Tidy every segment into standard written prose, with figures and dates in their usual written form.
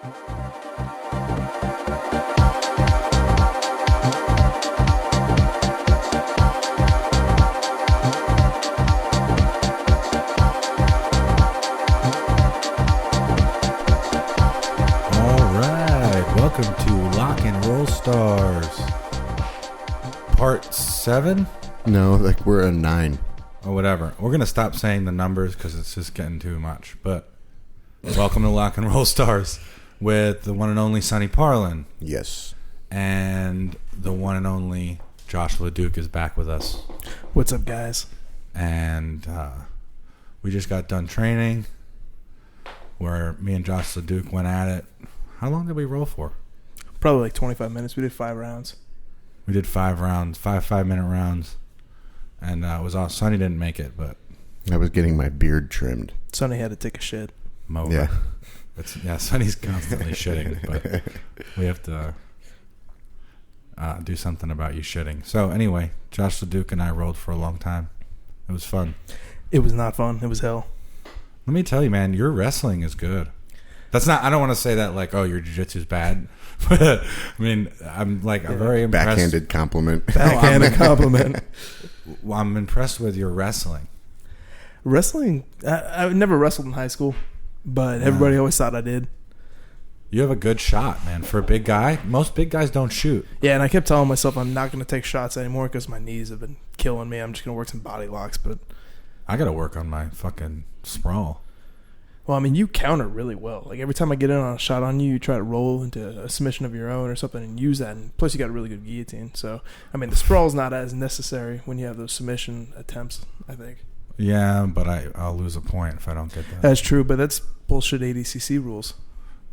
Welcome to Lock and Roll Stars, Part 7? No, like we're a 9. Or whatever. We're going to stop saying the numbers because it's just getting too much. But welcome to Lock and Roll Stars with the one and only Sonny Parlin. Yes. And the one and only Josh Leduc is back with us. What's up, guys? And we just got done training where me and Josh Leduc went at it. How long did we roll for? Probably like 25 minutes. We did 5 rounds. We did 5 rounds, 5-minute rounds. And it was awesome. Sonny didn't make it, but... I was getting my beard trimmed. Sonny had to take a shit. Yeah. Sonny's constantly shitting, but we have to do something about you shitting. So anyway, Josh Leduc and I rolled for a long time. It was fun. It was not fun. It was hell. Let me tell you, man, your wrestling is good. That's not. I don't want to say that like, oh, your jiu-jitsu is bad. But I mean, I'm like a very impressed. Backhanded compliment. Backhanded compliment. Well, I'm impressed with your wrestling. Wrestling, I never wrestled in high school, but everybody always thought I did. You have a good shot, man. For a big guy, most big guys don't shoot. Yeah, and I kept telling myself I'm not going to take shots anymore because my knees have been killing me. I'm just going to work some body locks, but I got to work on my fucking sprawl. Well, I mean, you counter really well. Like, every time I get in on a shot on you, you try to roll into a submission of your own or something and use that. And plus, you got a really good guillotine. So, I mean, the sprawl's not as necessary when you have those submission attempts, I think. Yeah, but I'll lose a point if I don't get that. That's true, but that's bullshit ADCC rules.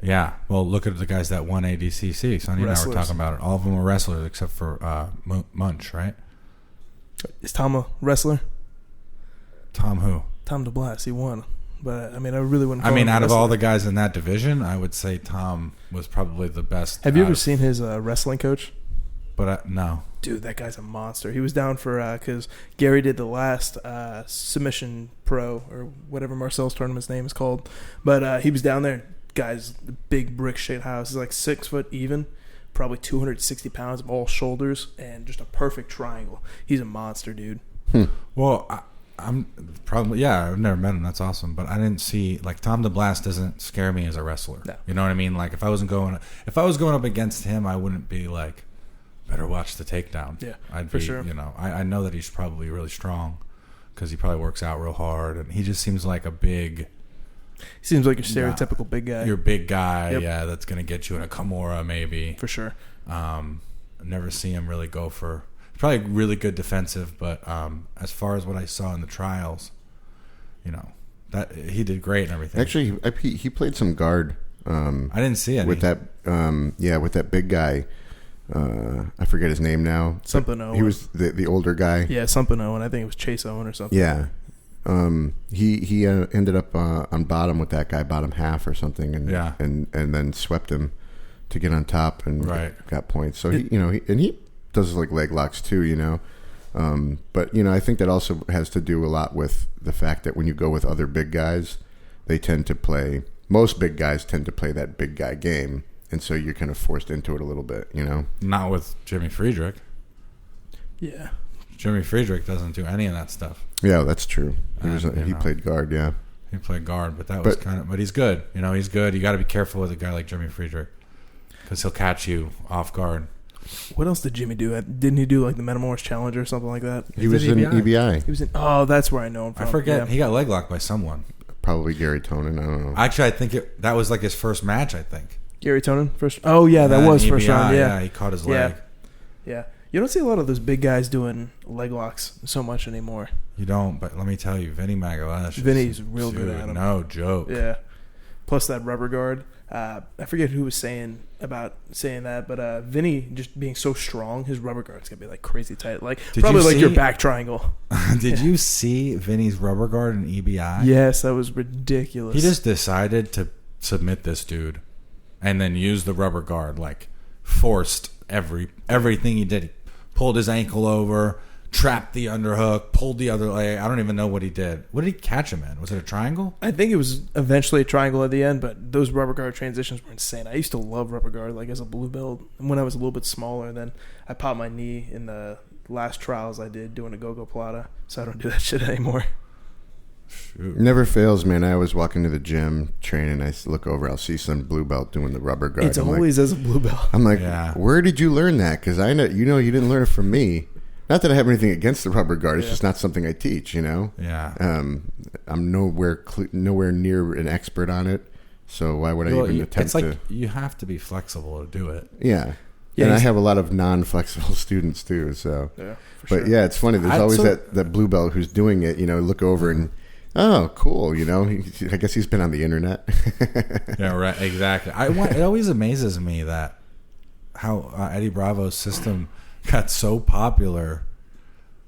Yeah. Well, look at the guys that won ADCC. Sonny and I were talking about it. All of them were wrestlers except for Munch, right? Is Tom a wrestler? Tom who? Tom DeBlas. He won. But, I mean, I really wouldn't call I mean, him out a of all wrestler. the guys in that division, I would say Tom was probably the best. Have you ever seen his wrestling coach? But no. Dude, that guy's a monster. He was down for, because Gary did the last Submission Pro, or whatever Marcel's tournament's name is called. But he was down there. Guy's big brick-shaped house. He's like 6 foot even, probably 260 pounds of all shoulders, and just a perfect triangle. He's a monster, dude. Well, I'm probably, I've never met him. That's awesome. But I didn't see, like, Tom DeBlas doesn't scare me as a wrestler. No. You know what I mean? Like, if I was going up against him, I wouldn't be like, better watch the takedown. Yeah, I'd for be, sure. You know, I know that he's probably really strong because he probably works out real hard. And he just seems like a big... He seems like your stereotypical big guy. You're a big guy, Yep. Yeah, that's going to get you in a Kimura maybe. For sure. Never see him really go for... Probably really good defensive, but as far as what I saw in the trials, you know, that he did great and everything. Actually, he played some guard. I didn't see any. With that, with that big guy. I forget his name now. Something Owen. He was the older guy. Yeah, something Owen. I think it was Chase Owen or something. Yeah. He ended up on bottom with that guy, bottom half or something, and then swept him to get on top and got points. So he does like leg locks too, you know. But I think that also has to do a lot with the fact that when you go with other big guys, most big guys tend to play that big guy game, and so you're kind of forced into it a little bit, you know. Not with Jimmy Friedrich. Yeah. Jimmy Friedrich doesn't do any of that stuff. Yeah, that's true. He played guard, yeah. He played guard, but but he's good. You know, he's good. You got to be careful with a guy like Jimmy Friedrich because he'll catch you off guard. What else did Jimmy do? Didn't he do like the Metamorphs Challenge or something like that? He was in EBI. He was in. Oh, that's where I know him from. I forget. Yeah. He got leg locked by someone. Probably Gary Tonin. I don't know. Actually, I think that was like his first match. I think Gary Tonin first. Oh yeah, that was first round. Yeah, he caught his leg. Yeah. You don't see a lot of those big guys doing leg locks so much anymore. You don't, but let me tell you, Vinny Magalash. Vinny's real good at him. No joke. Yeah. Plus that rubber guard. I forget who was saying that, but Vinny just being so strong, his rubber guard's gonna be like crazy tight, like probably like your back triangle. Did you see Vinny's rubber guard in EBI? Yes, that was ridiculous. He just decided to submit this dude, and then use the rubber guard, like forced everything he did. He pulled his ankle over, trapped the underhook, pulled the other leg. I don't even know what he did. What did he catch him in? Was it a triangle? I think it was eventually a triangle at the end, but those rubber guard transitions were insane. I used to love rubber guard, like as a blue belt. When I was a little bit smaller, then I popped my knee in the last trials I did doing a go-go plata, so I don't do that shit anymore. Shoot. Never fails, man. I always walk into the gym training. I look over, I'll see some blue belt doing the rubber guard. It's always as a blue belt. I'm like, where did you learn that? Because I know you didn't learn it from me. Not that I have anything against the rubber guard. It's just not something I teach. Yeah. I'm nowhere near an expert on it. So why would I even attempt to? It's like you have to be flexible to do it. Yeah. And I have a lot of non-flexible students too. So, but yeah, it's funny. There's always that blue belt who's doing it. Look over and. Oh, cool. I guess he's been on the internet. Yeah, right. Exactly. It always amazes me that how Eddie Bravo's system got so popular,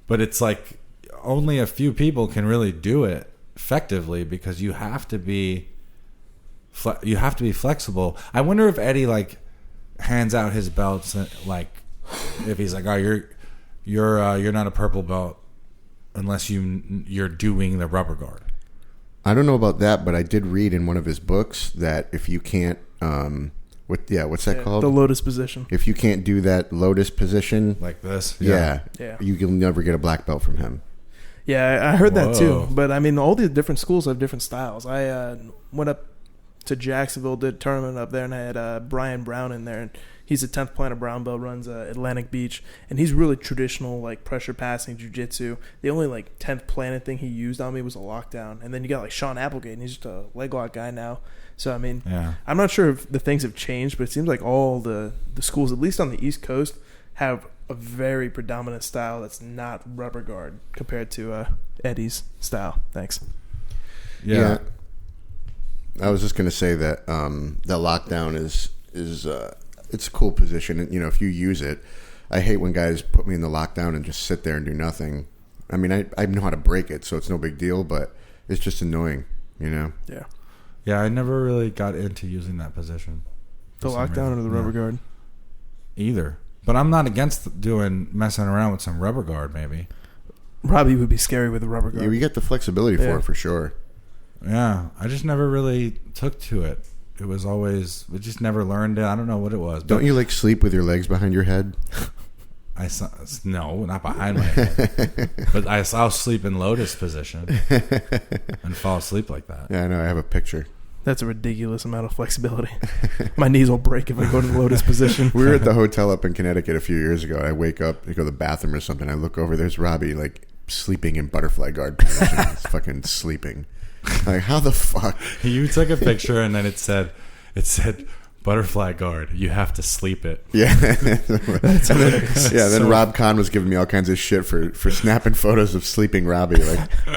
but it's like only a few people can really do it effectively because you have to be flexible. I wonder if Eddie like hands out his belts and, like if he's like, oh, you're not a purple belt unless you're doing the rubber guard. I don't know about that, but I did read in one of his books that if you can't, what's that called? The lotus position. If you can't do that lotus position, like this, you'll never get a black belt from him. Yeah, I heard that too. But I mean, all the different schools have different styles. I went up to Jacksonville, did a tournament up there, and I had Brian Brown in there. And he's a 10th Planet Brown belt, runs Atlantic Beach, and he's really traditional, like pressure passing jiu-jitsu. The only like 10th Planet thing he used on me was a lockdown. And then you got like Sean Applegate, and he's just a leg lock guy now. So I mean, I'm not sure if the things have changed, but it seems like all the schools, at least on the East Coast, have a very predominant style that's not rubber guard compared to Eddie's style. Thanks. Yeah. I was just going to say that that lockdown is it's a cool position. And, if you use it, I hate when guys put me in the lockdown and just sit there and do nothing. I mean, I know how to break it, so it's no big deal, but it's just annoying, Yeah. Yeah, I never really got into using that position. The lockdown or the rubber guard? Either. But I'm not against messing around with some rubber guard, maybe. Robbie would be scary with the rubber guard. Yeah, you get the flexibility for it, for sure. Yeah, I just never really took to it. It was always, we just never learned it. I don't know what it was. Don't you like sleep with your legs behind your head? No, not behind my head. But I'll sleep in lotus position and fall asleep like that. Yeah, I know. I have a picture. That's a ridiculous amount of flexibility. My knees will break if I go to the lotus position. We were at the hotel up in Connecticut a few years ago. I wake up to go to the bathroom or something. I look over. There's Robbie like sleeping in butterfly guard position. He's fucking sleeping. Like, how the fuck? You took a picture and then it said butterfly guard. You have to sleep it. Yeah. That's hilarious. Yeah. Then Rob Kahn was giving me all kinds of shit for snapping photos of sleeping Robbie,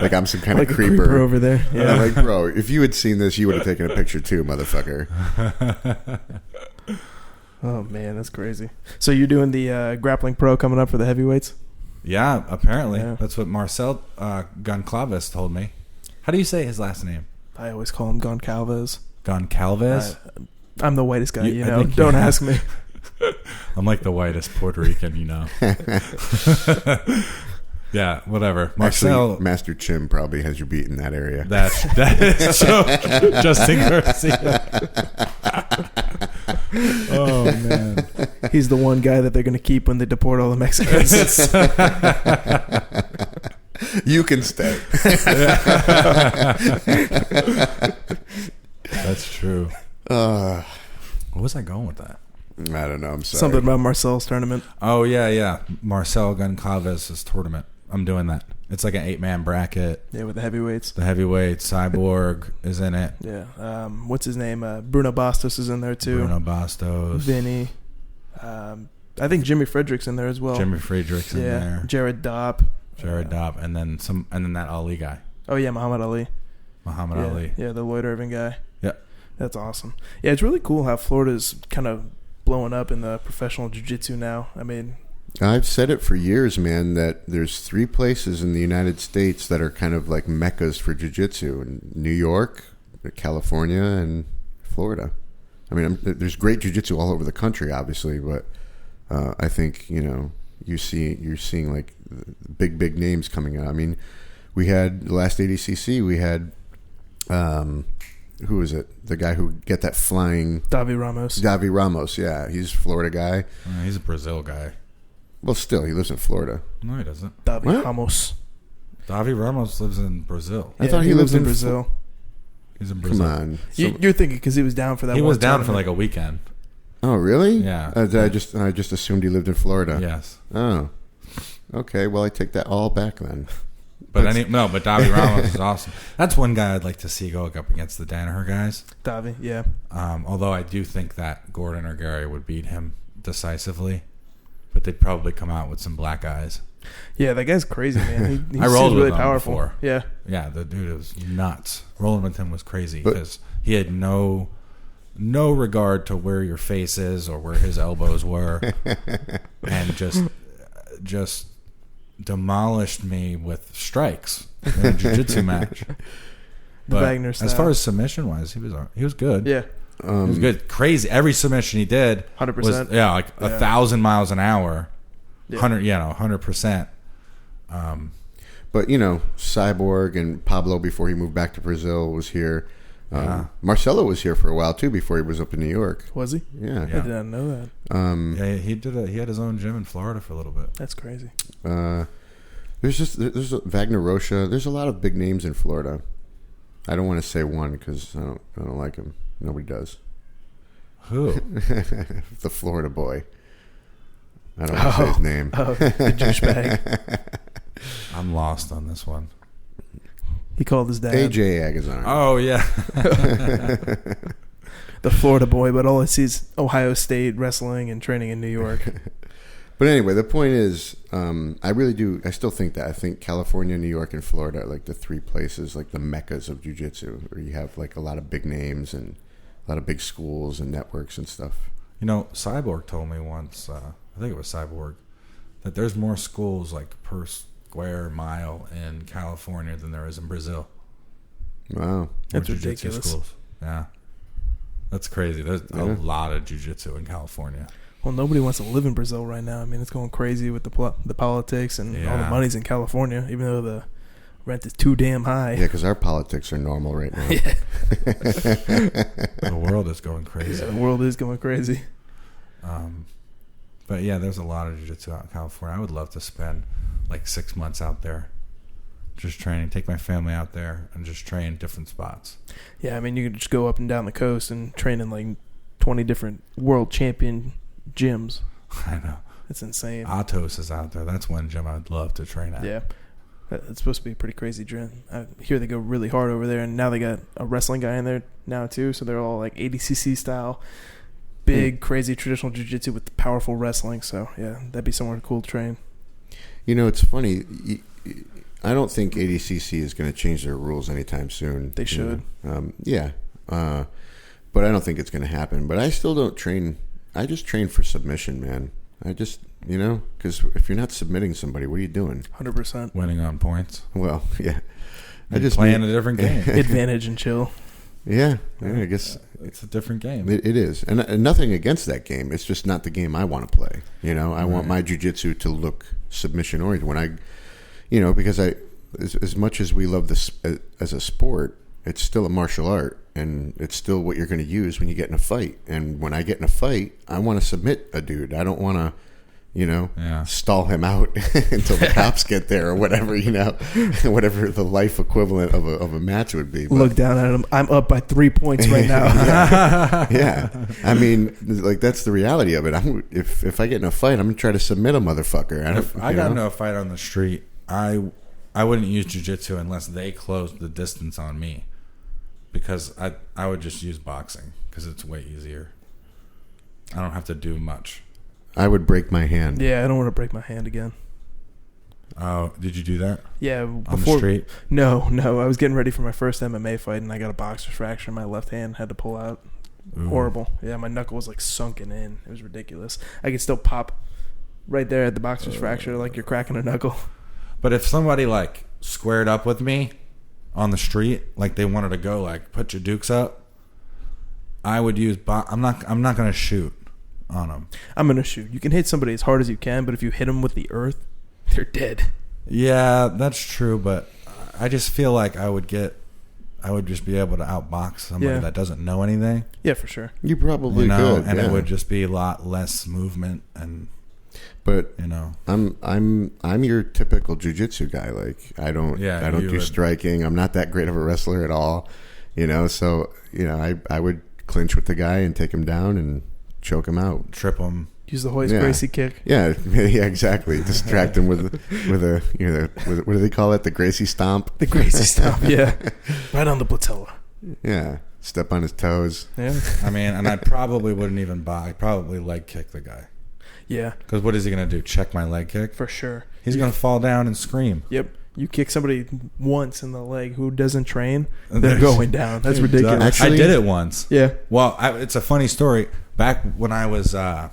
like I'm some kind like of creeper over there. Yeah. Like, bro, if you had seen this, you would have taken a picture too, motherfucker. Oh man, that's crazy. So you're doing the grappling pro coming up for the heavyweights? Yeah, apparently. Yeah. That's what Marcel Goncalves told me. How do you say his last name? I always call him Goncalves. Goncalves? I'm the whitest guy, Don't ask me. I'm like the whitest Puerto Rican, Yeah, whatever. Marcel. Actually, Master Chim probably has your beat in that area. That is so. Justin Garcia. Oh, man. He's the one guy that they're going to keep when they deport all the Mexicans. You can stay. That's true. What was I going with that? I don't know. I'm sorry. Something about Marcel's tournament. Oh, yeah. Marcel Goncalves' tournament. I'm doing that. It's like an 8-man bracket. Yeah, with the heavyweights. The heavyweights. Cyborg is in it. Yeah. What's his name? Bruno Bastos is in there, too. Bruno Bastos. Vinny. I think Jimmy Friedrich's in there as well. Jimmy Friedrich's in there. Jared Dopp. And then that Ali guy. Oh yeah, Muhammad Ali. Ali. Yeah, the Lloyd Irving guy. Yeah. That's awesome. Yeah, it's really cool how Florida's kind of blowing up in the professional jiu-jitsu now. I mean, I've said it for years, man, that there's 3 places in the United States that are kind of like meccas for jiu-jitsu: New York, California, and Florida. I mean, there's great jiu-jitsu all over the country, obviously, but I think, you're seeing like big names coming out. I mean, we had the last ADCC. We had who was it? The guy who get that flying Davi Ramos. Yeah, he's a Florida guy. He's a Brazil guy. Well, still, he lives in Florida. No, he doesn't. Davi Ramos. Davi Ramos lives in Brazil. I thought he lives in Brazil. He's in Brazil. Come on, you're thinking because he was down for that. He one was down tournament. for like a weekend. Oh, really? Yeah. I just assumed he lived in Florida. Yes. Oh, okay. Well, I take that all back then. But Davi Ramos is awesome. That's one guy I'd like to see go up against the Danaher guys. Davi, yeah. Although I do think that Gordon or Gary would beat him decisively, but they'd probably come out with some black eyes. Yeah, that guy's crazy, man. He I rolled with really him powerful. Before. Yeah. Yeah, the dude was nuts. Rolling with him was crazy because he had no regard to where your face is or where his elbows were, and just demolished me with strikes in a jiu-jitsu match. But Wagner style. As far as submission wise, he was good. Yeah. He was good. Crazy. Every submission he did 100%. was 1,000 miles an hour. Yeah. 100%. But Cyborg and Pablo before he moved back to Brazil was here. Marcelo was here for a while too before he was up in New York. Was he? Yeah. I did not know Yeah, that. he had his own gym in Florida for a little bit. That's crazy. There's Wagner Rocha. There's a lot of big names in Florida. I don't want to say one because I don't like him. Nobody does. Who? The Florida boy. I don't want to say his name. Oh, the douchebag. I'm lost on this one. He called his dad AJ Agazarm. Oh yeah. the Florida boy, but all I see is Ohio State wrestling and training in New York. But anyway, the point is, I still think that. I think California, New York, and Florida are like the three places, like the meccas of jiu-jitsu, where you have like a lot of big names and a lot of big schools and networks and stuff. Cyborg told me once, I think it was Cyborg, that there's more schools like per square mile in California than there is in Brazil. Wow. That's jiu-jitsu ridiculous. Schools. Yeah. That's crazy. There's a lot of jiu-jitsu in California. Well, nobody wants to live in Brazil right now. I mean, it's going crazy with the politics and all the money's in California, even though the rent is too damn high. Yeah, because our politics are normal right now. Yeah. The world is going crazy. Yeah, the world is going crazy. But yeah, there's a lot of jiu-jitsu out in California. I would love to spend like 6 months out there just training, take my family out there and just train different spots. Yeah, I mean, you can just go up and down the coast and train in like 20 different world champion gyms. I know. It's insane. Atos is out there. That's one gym I'd love to train at. Yeah. It's supposed to be a pretty crazy gym. I hear they go really hard over there, and now they got a wrestling guy in there now too, so they're all like ADCC style. Big, crazy traditional jiu-jitsu with the powerful wrestling. So, yeah, that'd be somewhere cool to train. It's funny. I don't think ADCC is going to change their rules anytime soon. They should. But I don't think it's going to happen. But I still don't train. I just train for submission, man. I just, because if you're not submitting somebody, what are you doing? 100%. Winning on points. Well, yeah. I just playing a different game. Advantage and chill. Yeah, I guess it's a different game. It is, and nothing against that game. It's just not the game I want to play. I want my jiu-jitsu to look submission oriented. When I, because as much as we love this as a sport, it's still a martial art, and it's still what you're going to use when you get in a fight. And when I get in a fight, I want to submit a dude. I don't want to, stall him out until the cops get there or whatever, whatever the life equivalent of a match would be. But, look down at him. I'm up by 3 points right now. yeah. I mean, like, that's the reality of it. If I get in a fight, I'm going to try to submit a motherfucker. If I got into a fight on the street, I wouldn't use jiu-jitsu unless they closed the distance on me, because I would just use boxing because it's way easier. I don't have to do much. I would break my hand. Yeah, I don't want to break my hand again. Oh, did you do that? Yeah. On the street? No. I was getting ready for my first MMA fight, and I got a boxer's fracture in my left hand. Had to pull out. Ooh. Horrible. Yeah, my knuckle was like sunken in. It was ridiculous. I could still pop right there at the boxer's fracture like you're cracking a knuckle. But if somebody like squared up with me on the street, like they wanted to go like put your dukes up, I would use I'm not going to shoot. on them. I'm going to shoot. You can hit somebody as hard as you can, but if you hit them with the earth, they're dead. Yeah, that's true, but I just feel like I would just be able to outbox somebody that doesn't know anything. Yeah, for sure. You probably could, and it would just be a lot less movement But I'm your typical jiu-jitsu guy. Like I don't do striking. I'm not that great of a wrestler at all. So I would clinch with the guy and take him down and choke him out, trip him, use the Hoist Gracie kick. Yeah, exactly. Distract him with what do they call it? The Gracie stomp. The Gracie stomp. Yeah, right on the patella. Yeah, step on his toes. Yeah, I mean, and I probably wouldn't even buy. I'd probably leg kick the guy. Yeah. Because what is he going to do? Check my leg kick? For sure. He's going to fall down and scream. Yep. You kick somebody once in the leg who doesn't train, they're going down. That's ridiculous. Actually, I did it once. Yeah. Well, it's a funny story. Back when I was like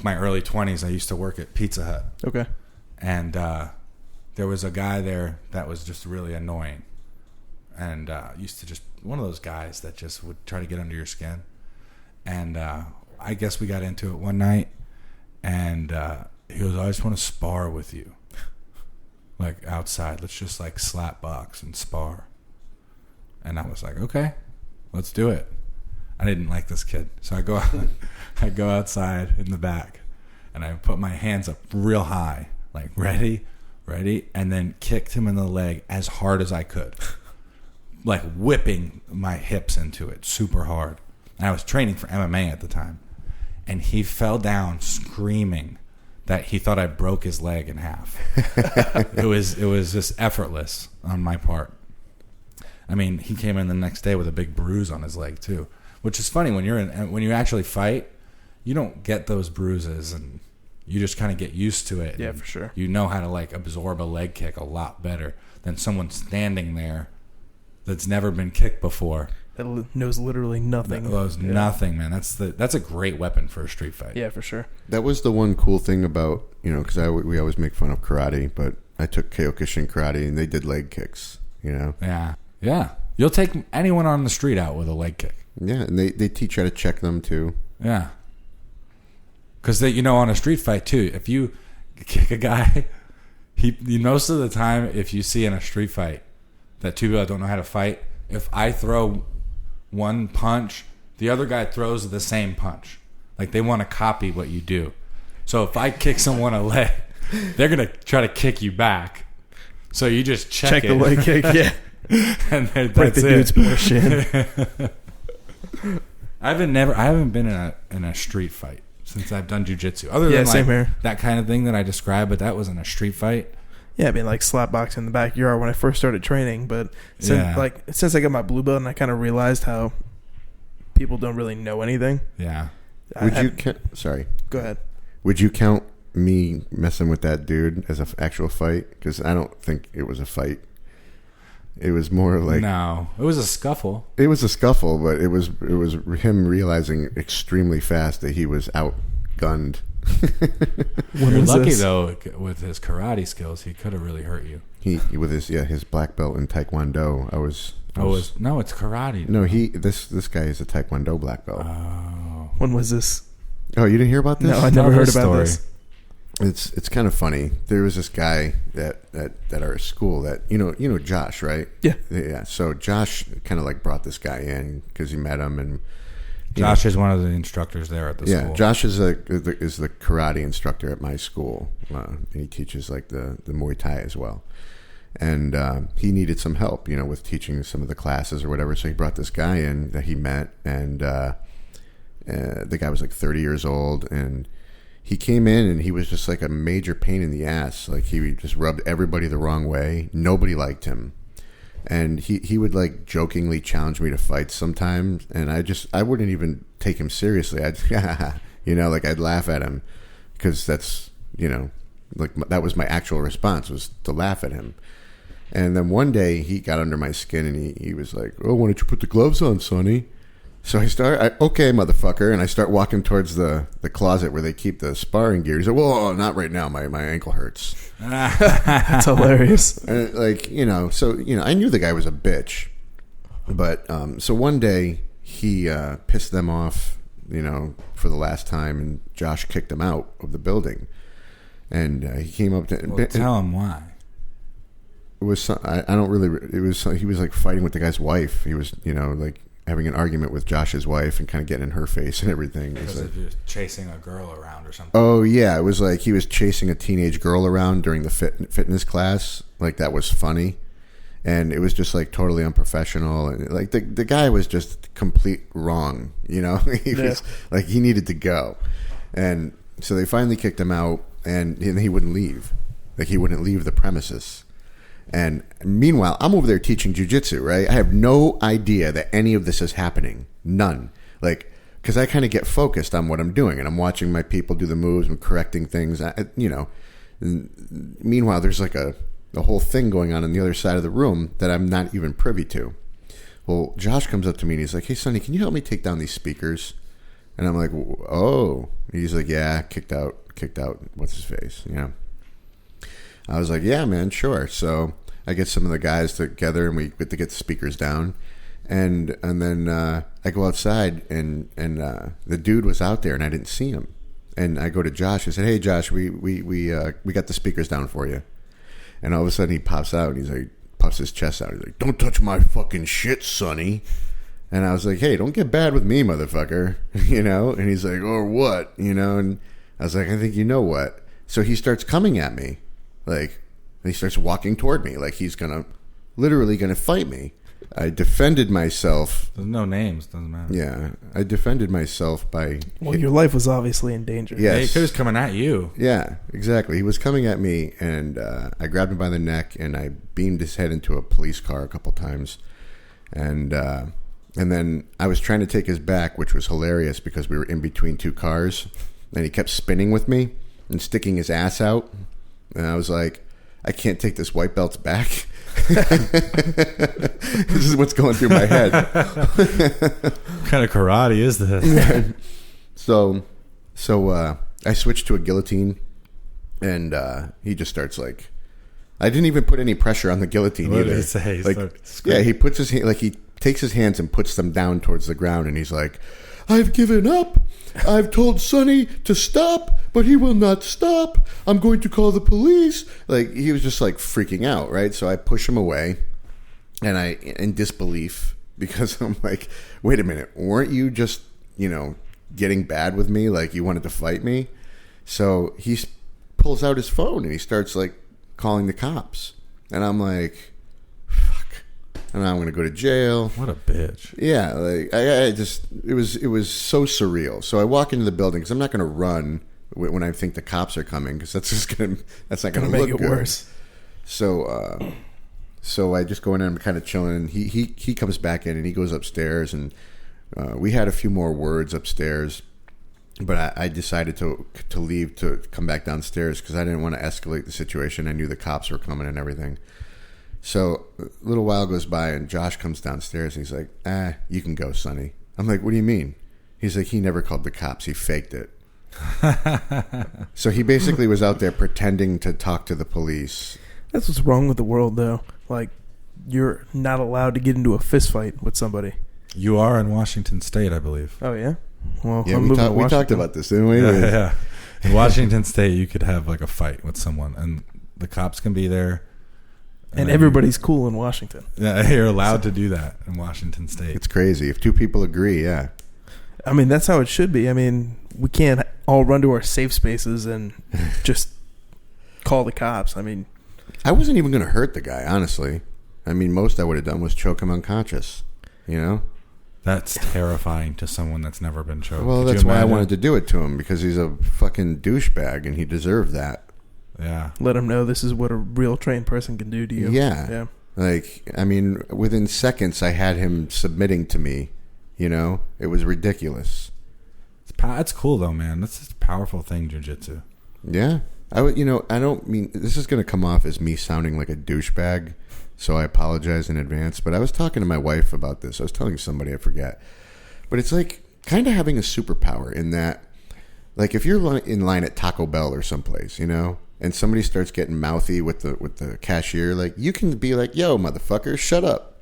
my early 20s, I used to work at Pizza Hut. Okay. And there was a guy there that was just really annoying. And used to just, one of those guys that just would try to get under your skin. And I guess we got into it one night, and he goes, I just want to spar with you. Like, outside. Let's just, like, slap box and spar. And I was like, okay, let's do it. I didn't like this kid. So I go outside in the back, and I put my hands up real high, like, ready, and then kicked him in the leg as hard as I could. Like, whipping my hips into it super hard. And I was training for MMA at the time. And he fell down screaming that he thought I broke his leg in half. It was just effortless on my part. I mean, he came in the next day with a big bruise on his leg too, which is funny when you actually fight, you don't get those bruises, and you just kind of get used to it. Yeah, for sure. You know how to like absorb a leg kick a lot better than someone standing there that's never been kicked before. That knows literally nothing. That knows nothing, man. That's a great weapon for a street fight. Yeah, for sure. That was the one cool thing about, because we always make fun of karate, but I took Kyokushin karate and they did leg kicks, Yeah. Yeah. You'll take anyone on the street out with a leg kick. Yeah, and they teach you how to check them too. Yeah. Because on a street fight too, if you kick a guy, most of the time, if you see in a street fight that two people don't know how to fight, if I throw one punch, the other guy throws the same punch. Like, they want to copy what you do. So if I kick someone a leg, they're going to try to kick you back. So you just check the leg kick, yeah. And break the dude's poor shin. I haven't been in a street fight since I've done jiu-jitsu. Other than same here. That kind of thing that I described, but that wasn't a street fight. Yeah, I mean, like slap boxing in the backyard when I first started training. But since I got my blue belt, and I kind of realized how people don't really know anything. Yeah. Sorry. Go ahead. Would you count me messing with that dude as an actual fight? Because I don't think it was a fight. It was more like... No, it was a scuffle. It was a scuffle, but it was him realizing extremely fast that he was outgunned. You're lucky though, with his karate skills, he could have really hurt you. He with his black belt in Taekwondo. No, it's karate. No, this guy is a Taekwondo black belt. Oh, when was this? Oh, you didn't hear about this? No, I never heard about this. It's kind of funny. There was this guy at our school that you know Josh, right? Yeah. So Josh kind of like brought this guy in because he met him, and Josh is one of the instructors there at the school. Yeah, Josh is the karate instructor at my school. And he teaches like the Muay Thai as well. And he needed some help, with teaching some of the classes or whatever. So he brought this guy in that he met, and the guy was like 30 years old, and he came in and he was just like a major pain in the ass. Like he just rubbed everybody the wrong way. Nobody liked him. And he would like jokingly challenge me to fight sometimes, and I wouldn't even take him seriously. I'd I'd laugh at him because that's like that was my actual response, was to laugh at him. And then one day he got under my skin and he was like, "Oh, why don't you put the gloves on, Sonny?" So okay, motherfucker, and I start walking towards the closet where they keep the sparring gear. He's like, "Whoa, not right now. My ankle hurts." That's hilarious. And I knew the guy was a bitch, but so one day he pissed them off for the last time, and Josh kicked him out of the building. And he came up to tell him why. It was I don't really. It was he was like fighting with the guy's wife. He was like having an argument with Josh's wife and kind of getting in her face and everything. Because if you're chasing a girl around or something. Oh yeah, it was like he was chasing a teenage girl around during the fitness class. Like that was funny, and it was just like totally unprofessional. And like the guy was just complete wrong. He was like he needed to go, and so they finally kicked him out, and he wouldn't leave. Like he wouldn't leave the premises. And meanwhile, I'm over there teaching jiu-jitsu, right? I have no idea that any of this is happening. None. Like, because I kind of get focused on what I'm doing, and I'm watching my people do the moves and correcting things, Meanwhile, there's like a whole thing going on the other side of the room that I'm not even privy to. Well, Josh comes up to me, and he's like, hey, Sonny, can you help me take down these speakers? And I'm like, oh. He's like, yeah, kicked out. What's his face? I was like, yeah, man, sure. So I get some of the guys together, and we get to get the speakers down. And then I go outside, and the dude was out there, and I didn't see him. And I go to Josh. I said, hey, Josh, we got the speakers down for you. And all of a sudden he pops out, and he's like, puffs his chest out. He's like, don't touch my fucking shit, Sonny. And I was like, hey, don't get bad with me, motherfucker. And he's like, or what? And I was like, I think you know what. So he starts coming at me. Like, he starts walking toward me like he's literally gonna fight me. I defended myself. There's no names, doesn't matter. Yeah, I defended myself by. Well, your life was obviously in danger. Yes. Yeah, he was coming at you. Yeah, exactly. He was coming at me, and I grabbed him by the neck, and I beamed his head into a police car a couple times, and then I was trying to take his back, which was hilarious because we were in between two cars, and he kept spinning with me and sticking his ass out. And I was like, I can't take this white belt's back. This is what's going through my head. What kind of karate is this? So I switched to a guillotine, and he just starts like, I didn't even put any pressure on the guillotine What either. did he say? He puts his hand, he takes his hands and puts them down towards the ground, and he's like, I've given up. I've told Sonny to stop, but he will not stop. I'm going to call the police. Like, he was just like freaking out, right? So I push him away, and I, in disbelief, because I'm like, wait a minute, weren't you just, getting bad with me? Like, you wanted to fight me? So he pulls out his phone, and he starts like calling the cops. And I'm like, fuck. And I'm going to go to jail. What a bitch. Yeah, like I just it was so surreal. So I walk into the building because I'm not going to run when I think the cops are coming, because that's not going to make look it good. Worse. So I just go in and I'm kind of chilling. And he comes back in and he goes upstairs, and we had a few more words upstairs, but I decided to leave to come back downstairs because I didn't want to escalate the situation. I knew the cops were coming and everything. So a little while goes by, and Josh comes downstairs, and he's like, you can go, Sonny. I'm like, what do you mean? He's like, he never called the cops. He faked it. So he basically was out there pretending to talk to the police. That's what's wrong with the world, though. Like, you're not allowed to get into a fist fight with somebody. You are in Washington State, I believe. Oh, yeah? Well, yeah, we talked about this, didn't we? Yeah. In Washington State, you could have like a fight with someone, and the cops can be there. And everybody's cool in Washington. Yeah, you're allowed to do that in Washington State. It's crazy. If two people agree, yeah. I mean, that's how it should be. I mean, we can't all run to our safe spaces and just call the cops. I mean, I wasn't even going to hurt the guy, honestly. I mean, most I would have done was choke him unconscious, That's terrifying to someone that's never been choked. Well, that's why I wanted to do it to him, because he's a fucking douchebag and he deserved that. Yeah. Let him know this is what a real trained person can do to you. Yeah. Like, I mean, within seconds, I had him submitting to me. It was ridiculous. It's cool though, man. That's a powerful thing, jiu-jitsu. Yeah. I don't mean, this is going to come off as me sounding like a douchebag, so I apologize in advance. But I was talking to my wife about this. I was telling somebody, I forget. But it's like kind of having a superpower in that, like, if you're in line at Taco Bell or someplace, and somebody starts getting mouthy with the cashier, like, you can be like, yo, motherfucker, shut up.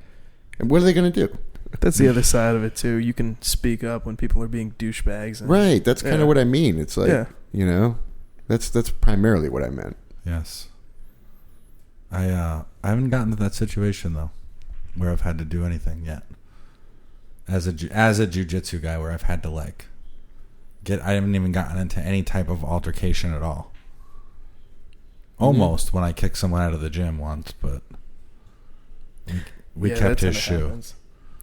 And what are they going to do? That's the other side of it too. You can speak up when people are being douchebags. Right. That's kind of what I mean. It's like, that's primarily what I meant. Yes. I haven't gotten to that situation though, where I've had to do anything yet. As a jiu-jitsu guy, where I've had to I haven't even gotten into any type of altercation at all. Almost when I kicked someone out of the gym once, but we kept his shoe.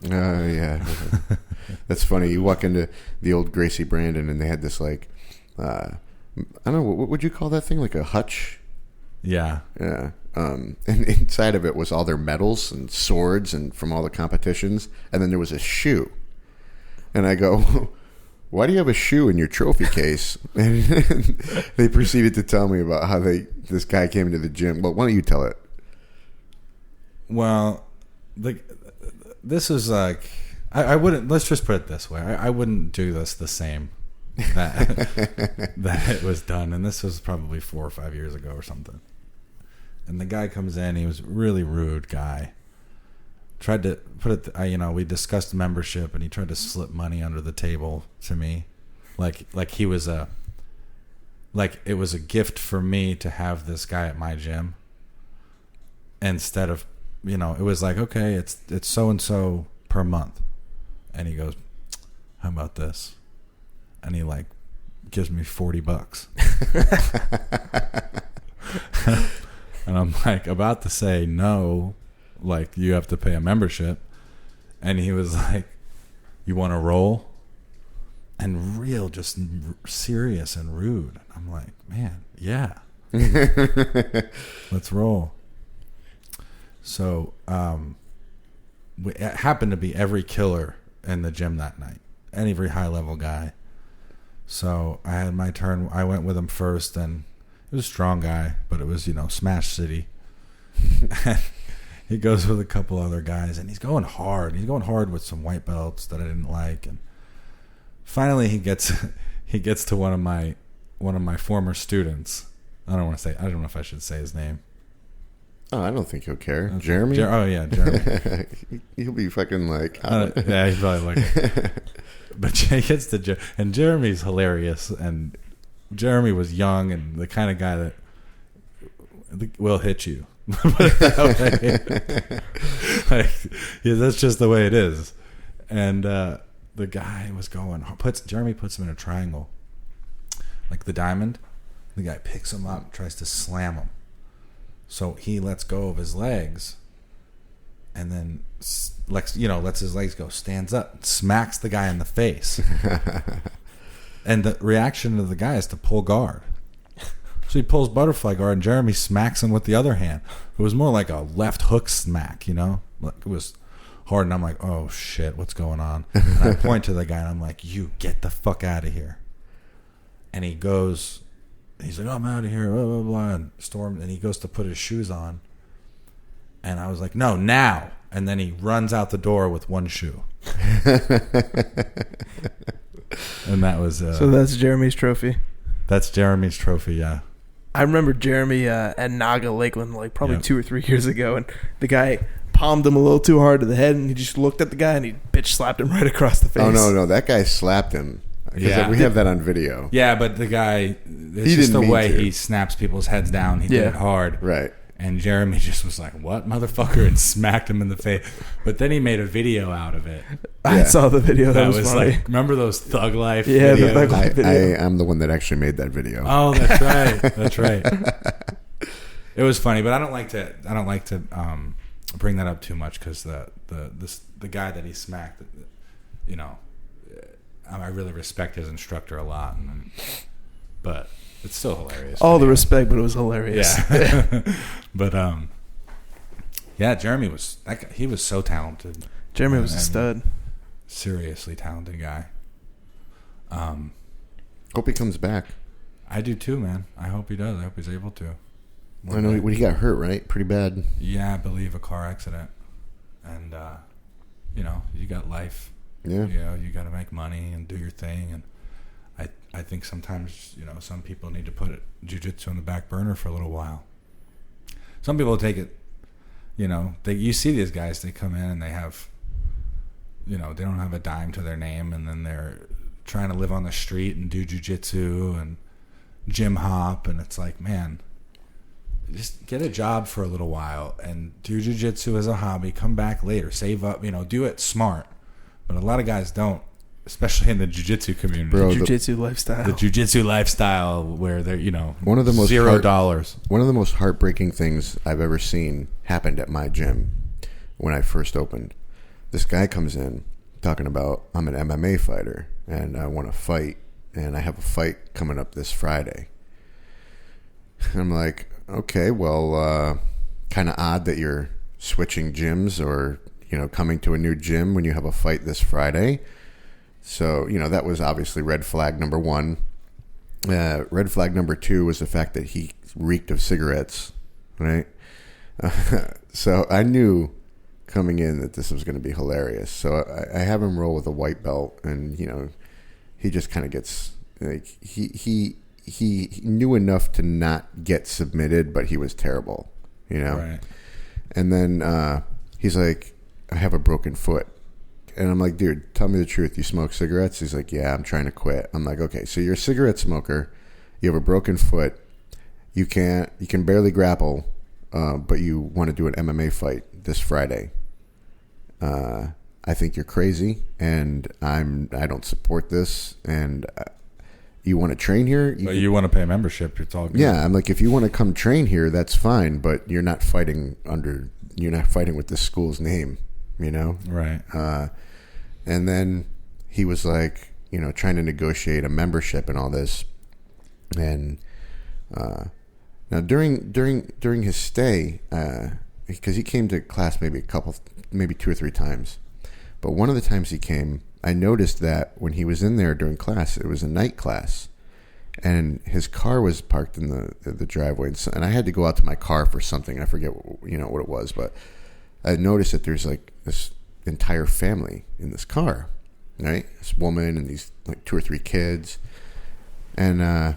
Yeah. That's funny. You walk into the old Gracie Brandon and they had this I don't know, what would you call that thing? Like a hutch? Yeah. Yeah. And inside of it was all their medals and swords and from all the competitions. And then there was a shoe. And I go, why do you have a shoe in your trophy case? And they proceeded to tell me about how this guy came into the gym. Well, why don't you tell it? Well, this is I wouldn't, let's just put it this way. I wouldn't do this the same that it was done. And this was probably 4 or 5 years ago or something. And the guy comes in. He was a really rude guy. Tried to put it, we discussed membership, and he tried to slip money under the table to me, like he was it was a gift for me to have this guy at my gym. Instead of, it was like, okay, it's so and so per month, and he goes, how about this? And he gives me $40. And I'm about to say no, you have to pay a membership. And he was like, you want to roll? And real, just serious and rude. I'm like, man, yeah. Let's roll. So it happened to be every killer in the gym that night. And every high-level guy. So I had my turn. I went with him first, and he was a strong guy, but it was, Smash City. He goes with a couple other guys, and he's going hard. He's going hard with some white belts that I didn't like. And finally, he gets to one of my former students. I don't know if I should say his name. Oh, I don't think he'll care. Jeremy? Jeremy. He'll be fucking yeah, he's probably But he gets to and Jeremy's hilarious, and Jeremy was young and the kind of guy that will hit you. That's just the way it is. And the guy was Jeremy puts him in a triangle, like the diamond. The guy picks him up, tries to slam him. So he lets go of his legs, and then lets his legs go, stands up, smacks the guy in the face. And the reaction of the guy is to pull guard. So he pulls butterfly guard, and Jeremy smacks him with the other hand. It was more like a left hook smack, it was hard. And I'm like, oh shit, what's going on? And I point to the guy, and I'm like, you get the fuck out of here. And he goes, he's like, oh, I'm out of here, blah, blah, blah, and stormed. And he goes to put his shoes on. And I was like, no, now. And then he runs out the door with one shoe. And that was... so that's Jeremy's trophy? That's Jeremy's trophy, yeah. I remember Jeremy at Naga Lakeland probably 2 or 3 years ago, and the guy palmed him a little too hard to the head, and he just looked at the guy and he bitch slapped him right across the face. Oh, no, that guy slapped him. Yeah. We have that on video. Yeah, but the guy, it's just the way he snaps people's heads down. He did it hard. Right. And Jeremy just was like, what, motherfucker? And smacked him in the face. But then he made a video out of it. I saw the video. That was funny. Remember those Thug Life videos? The Thug Life video. I'm the one that actually made that video. Oh, that's right. That's right. It was funny, but I don't like to bring that up too much, because the guy that he smacked, I really respect his instructor a lot, but it's still hilarious. All the respect, but it was hilarious. Yeah. But yeah, Jeremy was he was so talented. Jeremy was a stud. Seriously talented guy. Hope he comes back. I do too, man. I hope he does. I hope he's able to. I know he got hurt, right? Pretty bad. Yeah, I believe a car accident. And you got life. Yeah. You got to make money and do your thing, and I think sometimes some people need to put jiu-jitsu on the back burner for a little while. Some people take it, you see these guys, they come in and they have they don't have a dime to their name, and then they're trying to live on the street and do jiu-jitsu and gym hop, and it's like, man, just get a job for a little while and do jiu-jitsu as a hobby. Come back later, save up, do it smart. But a lot of guys don't, especially in the jiu-jitsu community. Bro, the jiu-jitsu lifestyle. The jiu-jitsu lifestyle where they're, one of the most $0. One of the most heartbreaking things I've ever seen happened at my gym when I first opened. This guy comes in talking about, I'm an MMA fighter and I want to fight, and I have a fight coming up this Friday. I'm like, okay, well, kind of odd that you're switching gyms or, coming to a new gym when you have a fight this Friday. So, that was obviously red flag number one. Red flag number two was the fact that he reeked of cigarettes, right? So I knew coming in that this was going to be hilarious. So I have him roll with a white belt, and, he just kind of gets, like, he knew enough to not get submitted, but he was terrible, Right. And then he's like, I have a broken foot. And I'm like, dude, tell me the truth. You smoke cigarettes? He's like, yeah, I'm trying to quit. I'm like, okay, so you're a cigarette smoker. You have a broken foot. You can barely grapple, but you want to do an MMA fight this Friday. I think you're crazy, and I don't support this. And you want to train here? You want to pay membership? It's all good. Yeah, I'm like, if you want to come train here, that's fine, but you're not fighting with this school's name. Right. And then he was like, trying to negotiate a membership and all this. And now during his stay, because he came to class maybe 2 or 3 times, but one of the times he came, I noticed that when he was in there during class, it was a night class, and his car was parked in the driveway, and I had to go out to my car for something. I forget what it was, but I noticed that there's like this entire family in this car, right? This woman and these like 2 or 3 kids, and I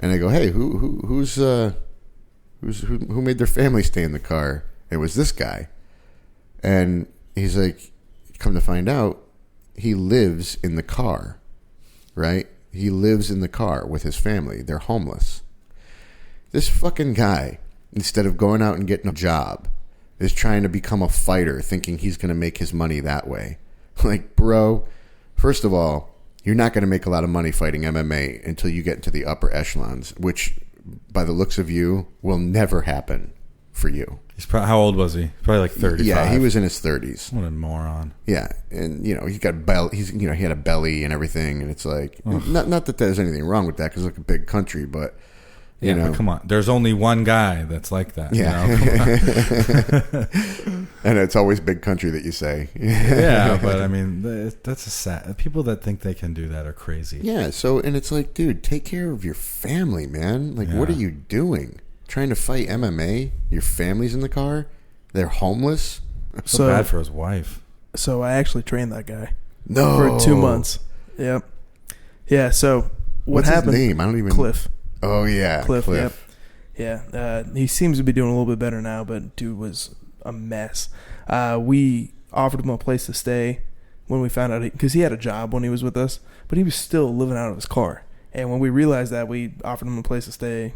go, hey, who made their family stay in the car? It was this guy, and he's like, come to find out, he lives in the car, right? He lives in the car with his family. They're homeless. This fucking guy, instead of going out and getting a job, is trying to become a fighter, thinking he's going to make his money that way. Like, bro, first of all, you're not going to make a lot of money fighting MMA until you get into the upper echelons, which, by the looks of you, will never happen for you. How old was he? Probably like 35. Yeah, he was in his 30s. What a moron. Yeah, and he got he had a belly and everything, and it's like, not that there's anything wrong with that, because it's like a big country, but but come on, there's only one guy that's like that. Yeah, and it's always big country that you say. Yeah, but I mean, that's a sad. People that think they can do that are crazy. Yeah, so, and it's like, dude, take care of your family, man. Like, what are you doing? Trying to fight MMA? Your family's in the car? They're homeless? So bad for his wife. So I actually trained that guy. No. For 2 months. Yep. Yeah, so what happened? His name? I don't even... Cliff. Oh, yeah. Cliff. Yep. Yeah. He seems to be doing a little bit better now, but dude was a mess. We offered him a place to stay when we found out, because he had a job when he was with us, but he was still living out of his car. And when we realized that, we offered him a place to stay,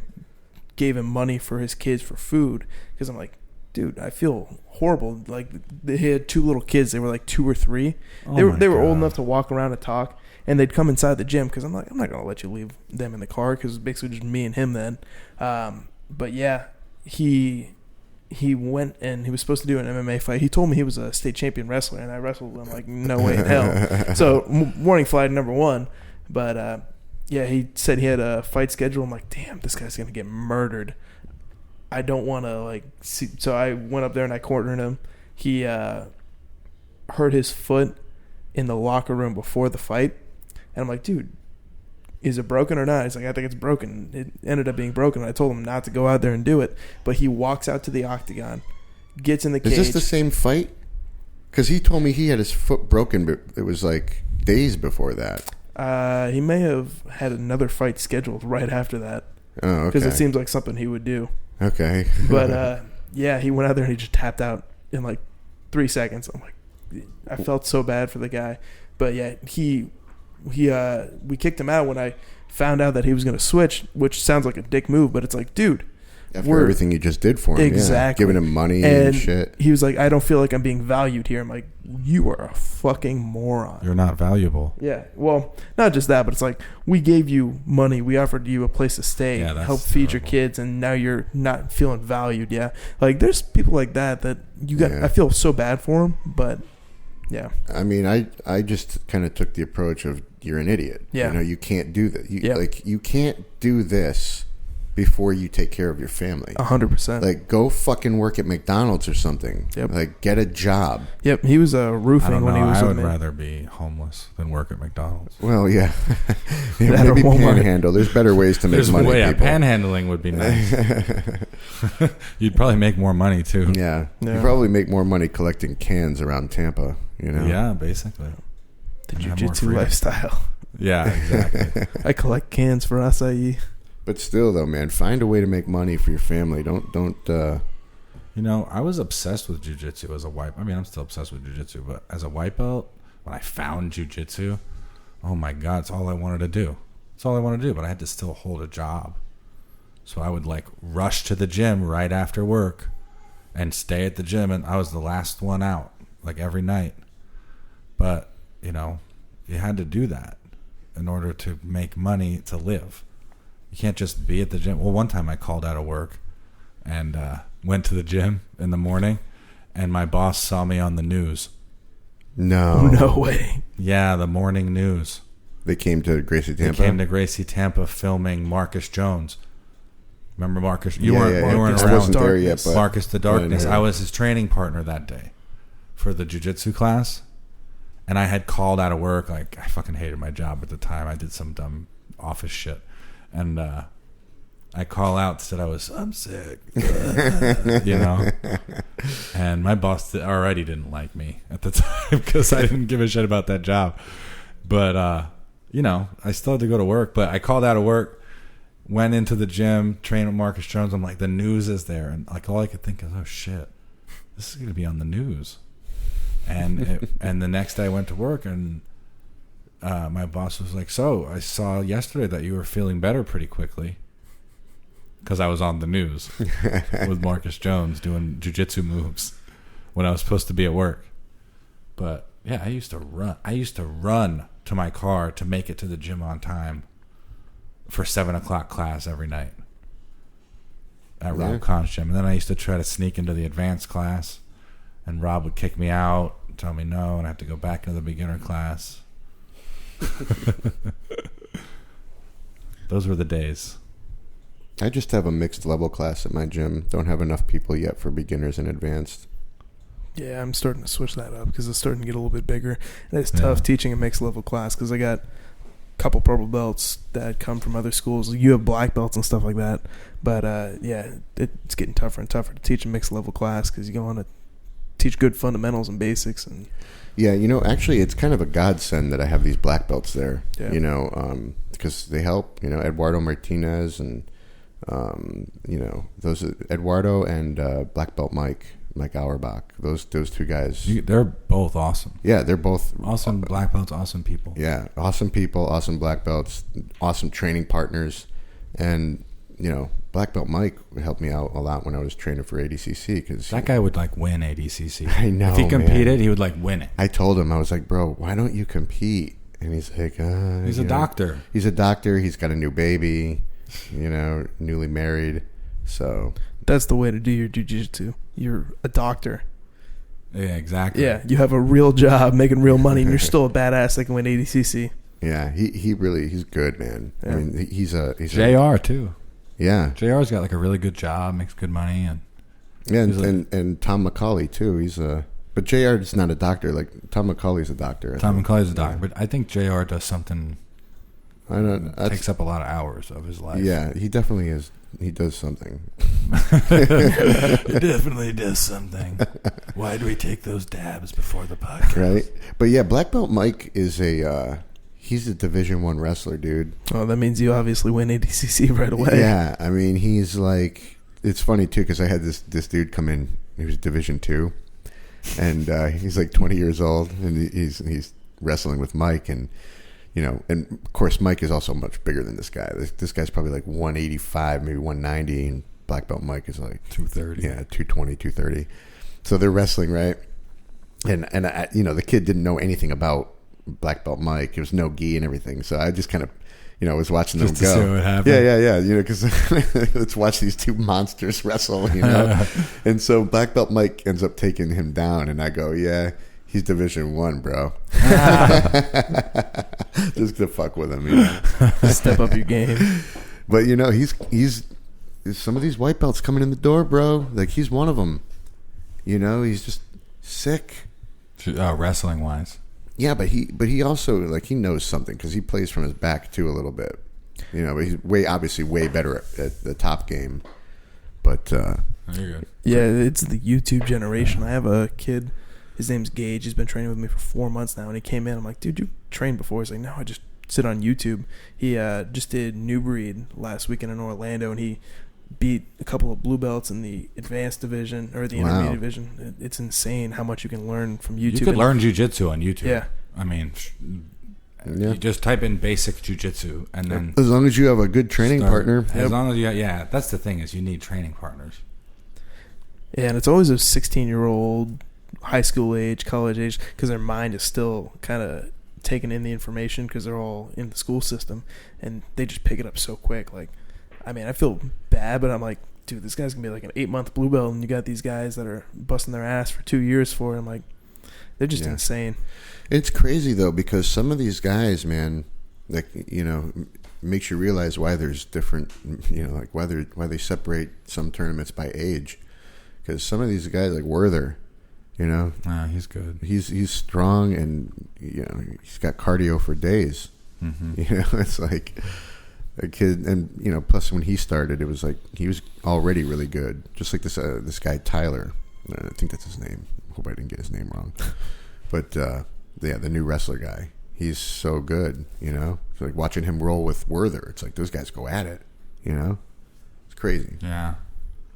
gave him money for his kids for food, because I'm like, dude, I feel horrible. Like, he had 2 little kids. They were like 2 or 3. They were old enough to walk around and talk, and they'd come inside the gym, because I'm like, I'm not gonna let you leave them in the car, because it's basically just me and him then. But yeah, he went, and he was supposed to do an MMA fight. He told me he was a state champion wrestler, and I wrestled him. Like, no way in hell. So warning flag number 1. But yeah, he said he had a fight schedule. I'm like, damn, this guy's gonna get murdered. I don't want to, like, see. So I went up there and I cornered him. He hurt his foot in the locker room before the fight, and I'm like, dude, is it broken or not? He's like, I think it's broken. It ended up being broken. I told him not to go out there and do it, but he walks out to the octagon, gets in the cage. Is this the same fight? Because he told me he had his foot broken, but it was like days before that. He may have had another fight scheduled right after that. Oh, okay. Because it seems like something he would do. Okay. But yeah, he went out there and he just tapped out in like 3 seconds. I'm like, I felt so bad for the guy. But yeah, we kicked him out when I found out that he was going to switch, which sounds like a dick move, but it's like, dude, after everything you just did for him, exactly, giving him money and shit. He was like, I don't feel like I'm being valued here. I'm like, you are a fucking moron. You're not valuable. Yeah, well, not just that, but it's like, we gave you money, we offered you a place to stay, help feed your kids, and now you're not feeling valued. Yeah, like there's people like that you got. I feel so bad for them, but yeah. I mean, I just kind of took the approach of, you're an idiot. Yeah, you know, you can't do that. You can't do this before you take care of your family. 100%. Like, go fucking work at McDonald's or something. Yep. Like, get a job. Yep. He was roofing when he was. I would rather be homeless than work at McDonald's. Well, yeah. Maybe panhandle. There's better ways to make money. People. Panhandling would be nice. You'd probably make more money too. Yeah. You'd probably make more money collecting cans around Tampa. You know. Yeah, basically. The jiu-jitsu lifestyle. Yeah, exactly. I collect cans for acai. But still, though, man, find a way to make money for your family. Don't. You know, I was obsessed with jiu-jitsu as a white. I mean, I'm still obsessed with jiu-jitsu, but as a white belt, when I found jiu-jitsu, oh my God, it's all I wanted to do. It's all I wanted to do, but I had to still hold a job. So I would like rush to the gym right after work and stay at the gym, and I was the last one out, like every night. But, you know, you had to do that in order to make money to live. You can't just be at the gym. Well, one time I called out of work and went to the gym in the morning, and my boss saw me on the news. No way. Yeah, the morning news. They came to Gracie Tampa? They came to Gracie Tampa filming Marcus Jones. Remember Marcus? You weren't around. I wasn't there yet. But Marcus the Darkness. I was his training partner that day for the jiu-jitsu class, and I had called out of work. Like, I fucking hated my job at the time. I did some dumb office shit. And I call out, said I'm sick, you know. And my boss already didn't like me at the time because I didn't give a shit about that job. But, you know, I still had to go to work. But I called out of work, went into the gym, trained with Marcus Jones. I'm like, the news is there. And like all I could think is, oh, shit, this is going to be on the news. And and the next day I went to work, and my boss was like, so I saw yesterday that you were feeling better pretty quickly, because I was on the news with Marcus Jones doing jiu-jitsu moves when I was supposed to be at work. But yeah, I used to run to my car to make it to the gym on time for 7:00 class every night at Rob Kahn's gym. And then I used to try to sneak into the advanced class, and Rob would kick me out, tell me no, and I have to go back into the beginner class. Those were the days. I just have a mixed level class at my gym. Don't have enough people yet for beginners and advanced. Yeah, I'm starting to switch that up because it's starting to get a little bit bigger. And it's tough teaching a mixed level class because I got a couple purple belts that come from other schools. You have black belts and stuff like that. But yeah, it's getting tougher and tougher to teach a mixed level class because you want to teach good fundamentals and basics. And yeah, you know, actually, it's kind of a godsend that I have these black belts there. Yeah. You know, because they help. You know, Eduardo Martinez and you know, those Eduardo and black belt Mike Auerbach. Those two guys. They're both awesome. Yeah, they're both awesome black belts. Awesome people. Yeah, awesome people. Awesome black belts. Awesome training partners. And you know, black belt Mike helped me out a lot when I was training for ADCC because that guy would like win ADCC. I know. If he competed, he would like win it. I told him, I was like, bro, why don't you compete? And he's like, he's a doctor. He's a doctor. He's got a new baby. You know, newly married. So that's the way to do your jiu-jitsu. You're a doctor. Yeah, exactly. Yeah, you have a real job making real money, and you're still a badass that can win ADCC. Yeah, he's good, man. Yeah. I mean, he's JR too. Yeah, JR's got like a really good job, makes good money, and and Tom McCauley too. But JR is not a doctor. Like Tom McCauley's a doctor. Tom McCauley's a doctor, but I think JR does something. I don't. Takes up a lot of hours of his life. Yeah, he definitely is. He does something. He definitely does something. Why do we take those dabs before the podcast? Right. But yeah, black belt Mike is he's a Division I wrestler, dude. Oh, that means you obviously win ADCC right away. Yeah, I mean, he's like, it's funny too because I had this dude come in. He was Division II, and he's like 20 years old, and he's wrestling with Mike, and and of course Mike is also much bigger than this guy. This guy's probably like 185, maybe 190, and black belt Mike is like 230. Yeah, 220, 230. So they're wrestling, right? And I, the kid didn't know anything about black belt Mike. It was no gi and everything. So I just kind of, was watching them go. Just to see what happened. Yeah. Because let's watch these two monsters wrestle. And so black belt Mike ends up taking him down, and I go, yeah. He's Division 1, bro. Just to fuck with him. Step up your game. But he's some of these white belts coming in the door, bro. Like he's one of them. He's just sick. Wrestling wise. Yeah, but he also like he knows something because he plays from his back too a little bit. But he's obviously way better at the top game. But you're good. Yeah, it's the YouTube generation. I have a kid. His name's Gage. He's been training with me for 4 months now, and he came in. I'm like, dude, you trained before? He's like, no, I just sit on YouTube. He just did New Breed last weekend in Orlando, and he beat a couple of blue belts in the advanced division or the intermediate division. It's insane how much you can learn from YouTube. You could learn jiu-jitsu on YouTube. Yeah. I mean, you just type in basic jiu-jitsu, and then as long as you have a good training partner. As long as that's the thing is you need training partners. Yeah, and it's always a 16-year-old, high school age, college age, because their mind is still kind of taking in the information because they're all in the school system, and they just pick it up so quick. Like, I mean, I feel bad, but I'm like, dude, this guy's gonna be like an 8-month blue belt, and you got these guys that are busting their ass for 2 years for it. I'm like, they're just insane. It's crazy though, because some of these guys, man, like makes you realize why there's different, like why they separate some tournaments by age, because some of these guys like Werther. He's good. He's strong, and he's got cardio for days. Mm-hmm. It's like a kid, and plus when he started, it was like he was already really good. Just like this guy Tyler, I think that's his name. Hope I didn't get his name wrong. But the new wrestler guy, he's so good. It's like watching him roll with Werther. It's like those guys go at it. It's crazy. Yeah,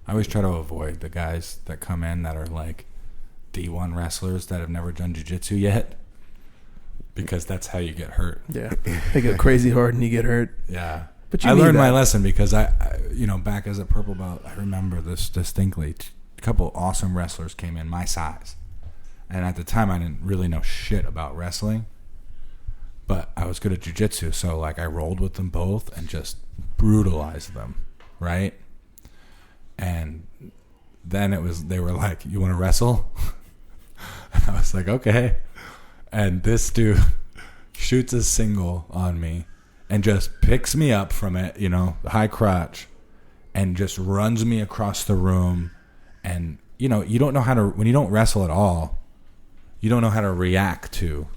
I always try to avoid the guys that come in that are like D1 wrestlers that have never done jiu-jitsu yet, because that's how you get hurt. Yeah, they go crazy hard and you get hurt. Yeah, but I learned my lesson because I back as a purple belt, I remember this distinctly. A couple awesome wrestlers came in my size, and at the time I didn't really know shit about wrestling, but I was good at jiu-jitsu, so like I rolled with them both and just brutalized them, right? And then they were like, "You want to wrestle?" And I was like, "Okay." And this dude shoots a single on me and just picks me up from it, high crotch, and just runs me across the room. And, you don't know how to, when you don't wrestle at all, you don't know how to react to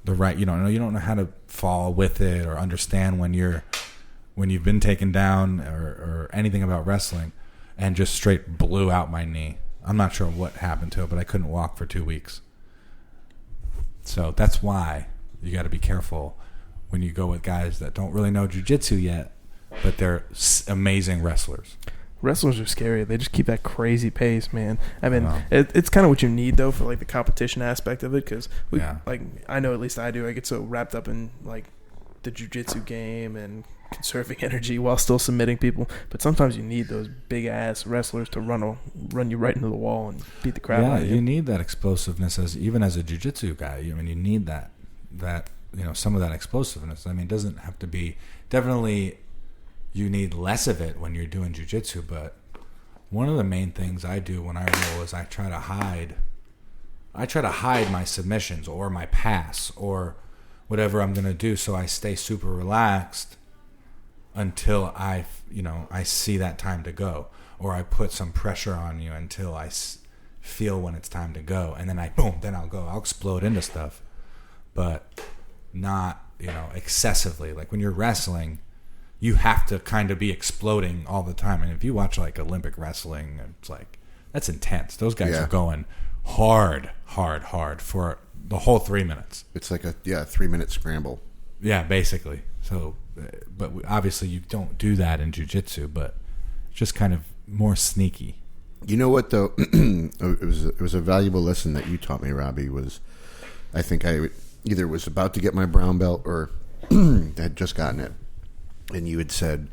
the right, you don't know how to fall with it or understand when you've been taken down or anything about wrestling, and just straight blew out my knee. I'm not sure what happened to it, but I couldn't walk for 2 weeks. So that's why you got to be careful when you go with guys that don't really know jiu-jitsu yet, but they're amazing wrestlers. Wrestlers are scary. They just keep that crazy pace, man. I mean, it's kind of what you need, though, for, like, the competition aspect of it, because, I know at least I do. I get so wrapped up in, like, the jiu-jitsu game and conserving energy while still submitting people. But sometimes you need those big-ass wrestlers to run you right into the wall and beat the crap out of you. Yeah, you need that explosiveness even as a jiu-jitsu guy. I mean, you need that some of that explosiveness. I mean, it doesn't have to be – definitely – you need less of it when you're doing jiu-jitsu, but one of the main things I do when I roll is I try to hide my submissions or my pass or whatever I'm going to do, so I stay super relaxed until I see that time to go, or I put some pressure on you until I feel when it's time to go, and then I'll go. I'll explode into stuff, but not, excessively. Like when you're wrestling, you have to kind of be exploding all the time. And if you watch like Olympic wrestling, it's like, that's intense. Those guys are going hard for the whole 3 minutes. It's like a 3-minute scramble. Yeah, basically. So, but obviously you don't do that in jiu-jitsu, but just kind of more sneaky. You know what though? It was a valuable lesson that you taught me, Robbie. Was I think I either was about to get my brown belt or had just gotten it, and you had said,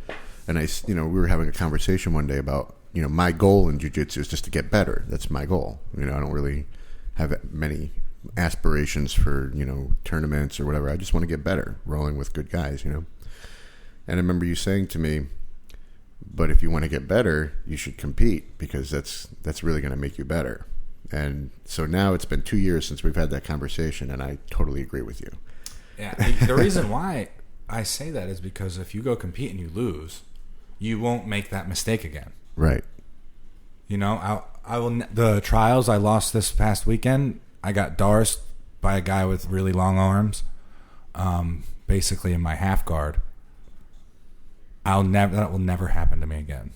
and we were having a conversation one day about my goal in jiu-jitsu is just to get better. That's my goal. I don't really have many aspirations for tournaments or whatever. I just want to get better, rolling with good guys. And I remember you saying to me, but if you want to get better, you should compete because that's really going to make you better. And so now it's been 2 years since we've had that conversation, and I totally agree with you. Yeah, the reason why I say that is because if you go compete and you lose, you won't make that mistake again. Right. I will. The trials I lost this past weekend, I got darsed by a guy with really long arms, basically in my half guard. That will never happen to me again.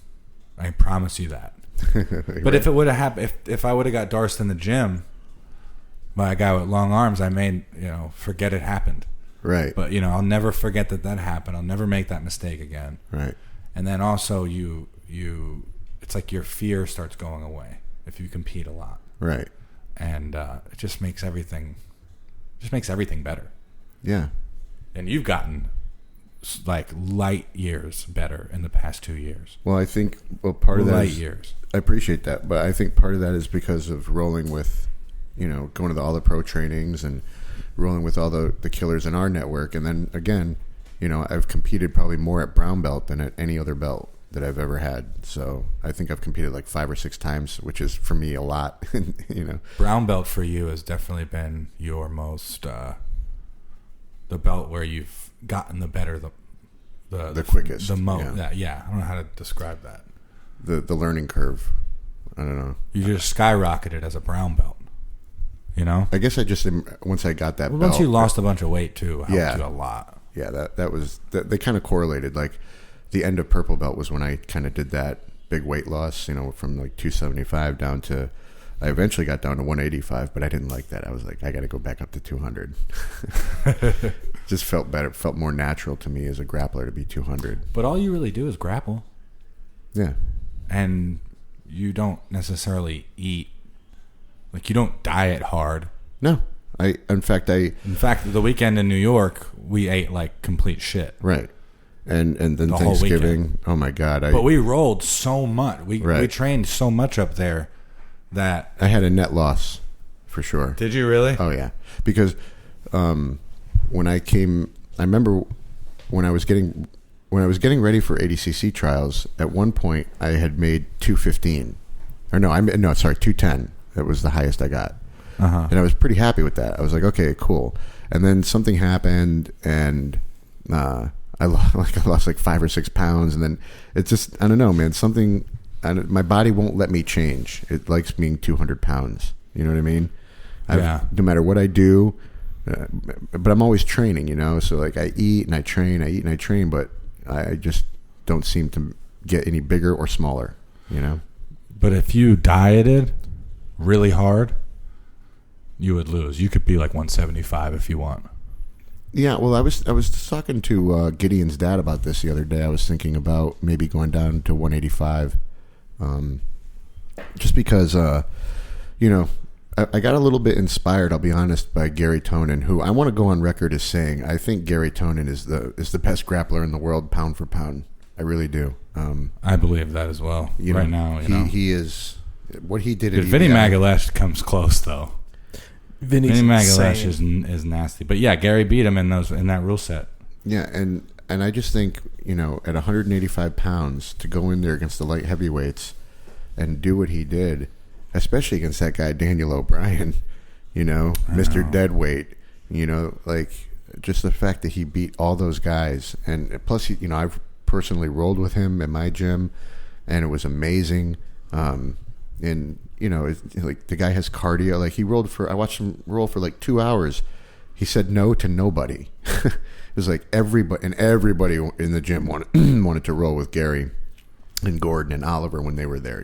I promise you that. But right. If it would have happened, if I would have got darsed in the gym by a guy with long arms, I may forget it happened. Right. But I'll never forget that happened. I'll never make that mistake again. Right. And then also you it's like your fear starts going away if you compete a lot. Right. And it just makes everything better. Yeah. And you've gotten like light years better in the past 2 years. Well, I think part of that light years. I appreciate that, but I think part of that is because of rolling with, going to all the pro trainings and rolling with all the killers in our network. And then again, I've competed probably more at brown belt than at any other belt that I've ever had. So I think I've competed like 5 or 6 times, which is for me a lot. Brown belt for you has definitely been your most the belt where you've gotten the better, the quickest, the most. Yeah, I don't know how to describe that. The learning curve. I don't know. You just skyrocketed as a brown belt. I guess I just once I got that belt. Once you lost a bunch of weight too, helped you a lot. Yeah, that was they kind of correlated. Like the end of purple belt was when I kind of did that big weight loss. From like 275 down to. I eventually got down to 185, but I didn't like that. I was like, I got to go back up to 200. Just felt better. Felt more natural to me as a grappler to be 200. But all you really do is grapple. Yeah. And you don't necessarily eat. Like, you don't diet hard. No. In fact, the weekend in New York, we ate like complete shit. Right. And then Thanksgiving. Oh, my God. But we rolled so much. We trained so much up there. That I had a net loss for sure. Did you really? Oh yeah, because when I came, I remember when I was getting ready for ADCC trials. At one point, I had made 215, or sorry, 210. That was the highest I got, and I was pretty happy with that. I was like, okay, cool. And then something happened, and I lost like 5 or 6 pounds, and then it's just I don't know, man, something. And my body won't let me change. It likes being 200 pounds. You know what I mean? Yeah. No matter what I do, but I'm always training, So like I eat and I train, but I just don't seem to get any bigger or smaller, But if you dieted really hard, you would lose. You could be like 175 if you want. Yeah, well, I was talking to Gideon's dad about this the other day. I was thinking about maybe going down to 185. Just because, I got a little bit inspired, I'll be honest, by Gary Tonin, who I want to go on record as saying I think Gary Tonin is the best grappler in the world, pound for pound. I really do. I believe that as well. Now, he is what he did. Vinny Magalesh comes close though. Vinny Magalesh is nasty, but yeah, Gary beat him in that rule set. Yeah, and I just think, at 185 pounds to go in there against the light heavyweights and do what he did, especially against that guy, Daniel O'Brien, Mr. Deadweight, like just the fact that he beat all those guys. And plus, I've personally rolled with him in my gym and it was amazing. And, like the guy has cardio. Like I watched him roll for like 2 hours. He said no to nobody. It was like everybody in the gym wanted to roll with Gary and Gordon and Oliver when they were there,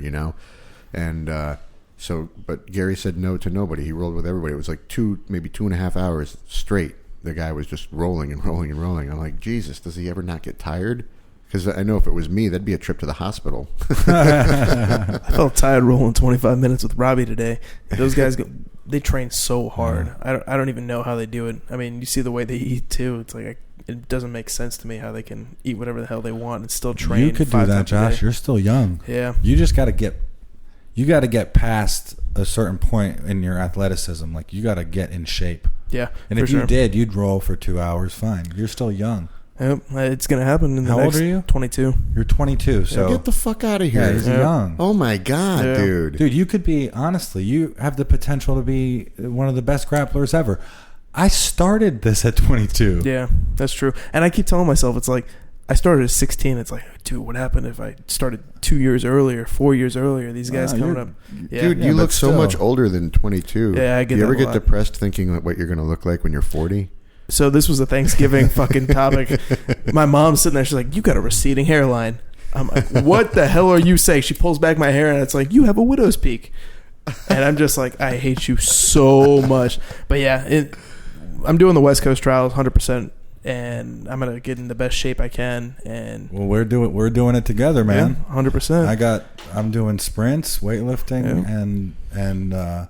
and but Gary said no to nobody. He rolled with everybody. It was like maybe 2.5 hours straight. The guy was just rolling and rolling and rolling. I'm like, Jesus, does he ever not get tired? Because I know if it was me, that'd be a trip to the hospital. I felt tired rolling 25 minutes with Robbie today. Those guys they train so hard. I don't even know how they do it. I mean, you see the way they eat too. It's like it doesn't make sense to me how they can eat whatever the hell they want and still train. You could do that, Josh. You're still young. Yeah. You just got to get past a certain point in your athleticism. Like, you got to get in shape. Yeah. And if you did, you'd roll for 2 hours. Fine. You're still young. Yep, it's going to happen in the How next old are you? 22. You're 22, so... Get the fuck out of here. Yeah, he's young. Oh, my God, dude. Dude, you could be... Honestly, you have the potential to be one of the best grapplers ever. I started this at 22. Yeah, that's true. And I keep telling myself, it's like, I started at 16. It's like, dude, what happened if I started 2 years earlier, 4 years earlier? These guys coming up. Yeah. Dude, you look so much older than 22. Yeah, I get that. Do you ever get depressed thinking what you're going to look like when you're 40? So this was a Thanksgiving fucking topic. My mom's sitting there. She's like, you got a receding hairline. I'm like, what the hell are you saying? She pulls back my hair, and it's like, you have a widow's peak. And I'm just like, I hate you so much. But yeah, I'm doing the West Coast trials 100%, and I'm going to get in the best shape I can. And well, we're doing it together, man. Yeah, 100%. I'm doing sprints, weightlifting, and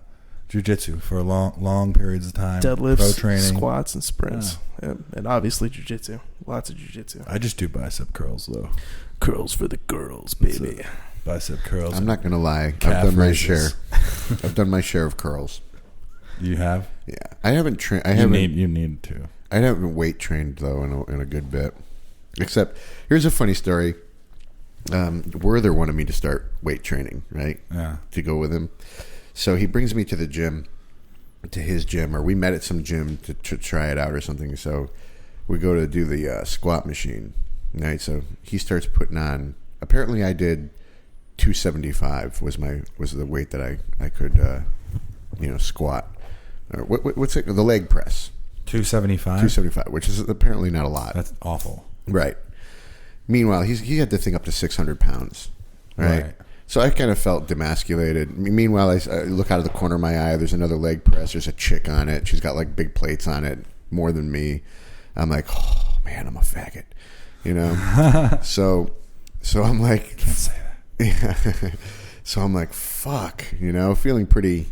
jiu-jitsu for long periods of time. Deadlifts, pro training, squats, and sprints. Yeah. And obviously jiu-jitsu. Lots of jiu-jitsu. I just do bicep curls, though. Curls for the girls, baby. Bicep curls. I'm not going to lie. I've done my share. I've done my share of curls. You have? Yeah. I haven't trained. You need to. I haven't weight trained, though, in a good bit. Except, here's a funny story. Werther wanted me to start weight training, right? Yeah. To go with him. So he brings me to the gym, to his gym, or we met at some gym to try it out or something. So we go to do the squat machine, right? So he starts putting on. Apparently, I did 275 was the weight that I could squat. Or what's it? The leg press. 275. 275, which is apparently not a lot. That's awful. Right. Meanwhile, he had the thing up to 600 pounds. Right. So I kind of felt demasculated. Meanwhile, I look out of the corner of my eye. There's another leg press. There's a chick on it. She's got like big plates on it, more than me. I'm like, oh man, I'm a faggot, you know. so I'm like, can't say that. Yeah. So I'm like, fuck, you know, feeling pretty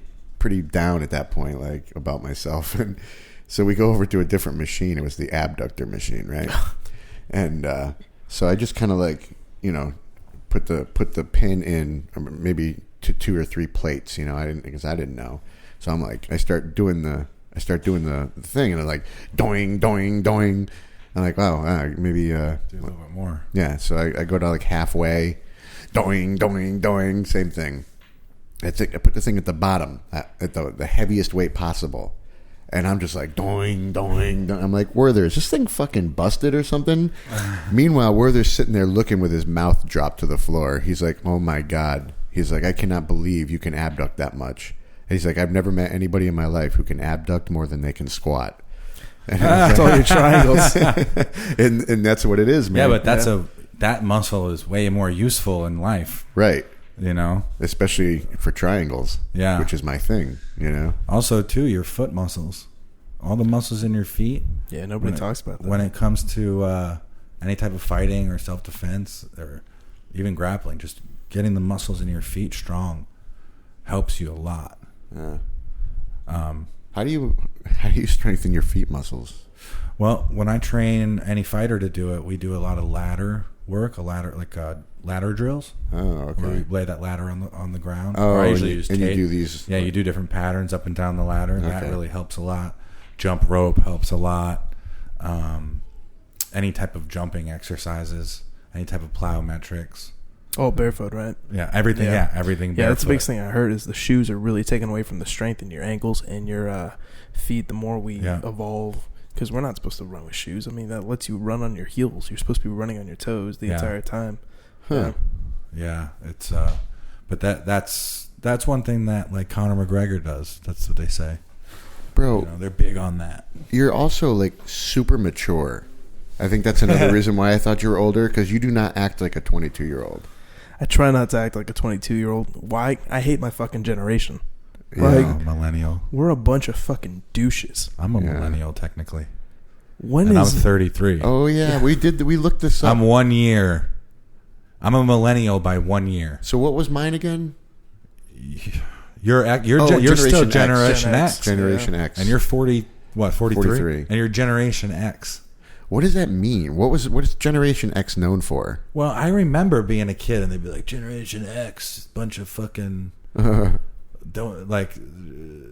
down at that point, like about myself. And so we go over to a different machine. It was the abductor machine, right? And so I just kind of like, you know, put the pin in maybe to 2 or 3 plates, you know. I didn't know. So I'm like, I start doing the thing, and I'm like, doing. I'm like, wow, maybe do a little bit more. Yeah. So I go to like halfway, doing, same thing. I put the thing at the bottom at the heaviest weight possible. And I'm just like, doing. I'm like, Werther, is this thing fucking busted or something? Meanwhile, Werther's sitting there looking with his mouth dropped to the floor. He's like, oh my God. He's like, I cannot believe you can abduct that much. And he's like, I've never met anybody in my life who can abduct more than they can squat. And that's all your triangles. and that's what it is, man. Yeah, but that muscle is way more useful in life. Right. You know, especially for triangles, which is my thing, you know. Also, too, your foot muscles, all the muscles in your feet. Yeah, nobody talks about that. When it comes to any type of fighting or self-defense or even grappling, just getting the muscles in your feet strong helps you a lot. Yeah. How do you strengthen your feet muscles? Well, when I train any fighter to do it, we do a lot of ladder work, ladder drills. Oh, okay. Where we lay that ladder on the ground. Oh, or I usually use tape. You do these. Yeah, you do different patterns up and down the ladder. Okay. That really helps a lot. Jump rope helps a lot. Any type of jumping exercises, any type of plyometrics. Oh, barefoot, right? Yeah, everything. Yeah, everything. Yeah, that's the biggest thing I heard is the shoes are really taking away from the strength in your ankles and your feet. The more we evolve. Because we're not supposed to run with shoes. I mean, that lets you run on your heels. You're supposed to be running on your toes the entire time. Huh. Yeah, it's but that's one thing that like Conor McGregor does. That's what they say, bro. You know, they're big on that. You're also like super mature. I think that's another reason why I thought you were older, because you do not act like a 22-year-old. I try not to act like a 22-year-old. Why? I hate my fucking generation. Yeah, millennial. We're a bunch of fucking douches. I'm a millennial, technically. I'm 33. Oh yeah, we looked this up. I'm 1 year. I'm a millennial by 1 year. So what was mine again? You're still Generation X. Generation X. And you're 43? 43. And you're Generation X. What does that mean? What is Generation X known for? Well, I remember being a kid and they'd be like, Generation X, bunch of fucking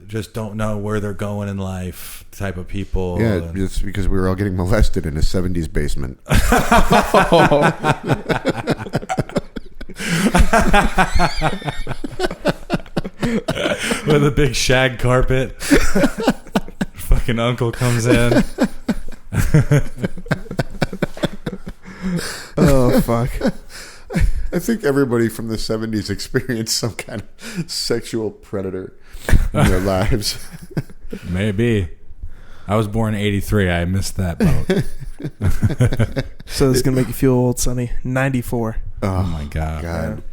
just don't know where they're going in life type of people. Yeah, it's because we were all getting molested in a 70s basement. With a big shag carpet. Fucking uncle comes in. Oh, fuck. I think everybody from the 70s experienced some kind of sexual predator in their lives. Maybe. I was born in 83. I missed that boat. So this is going to make you feel old, Sonny. 94. Oh my God.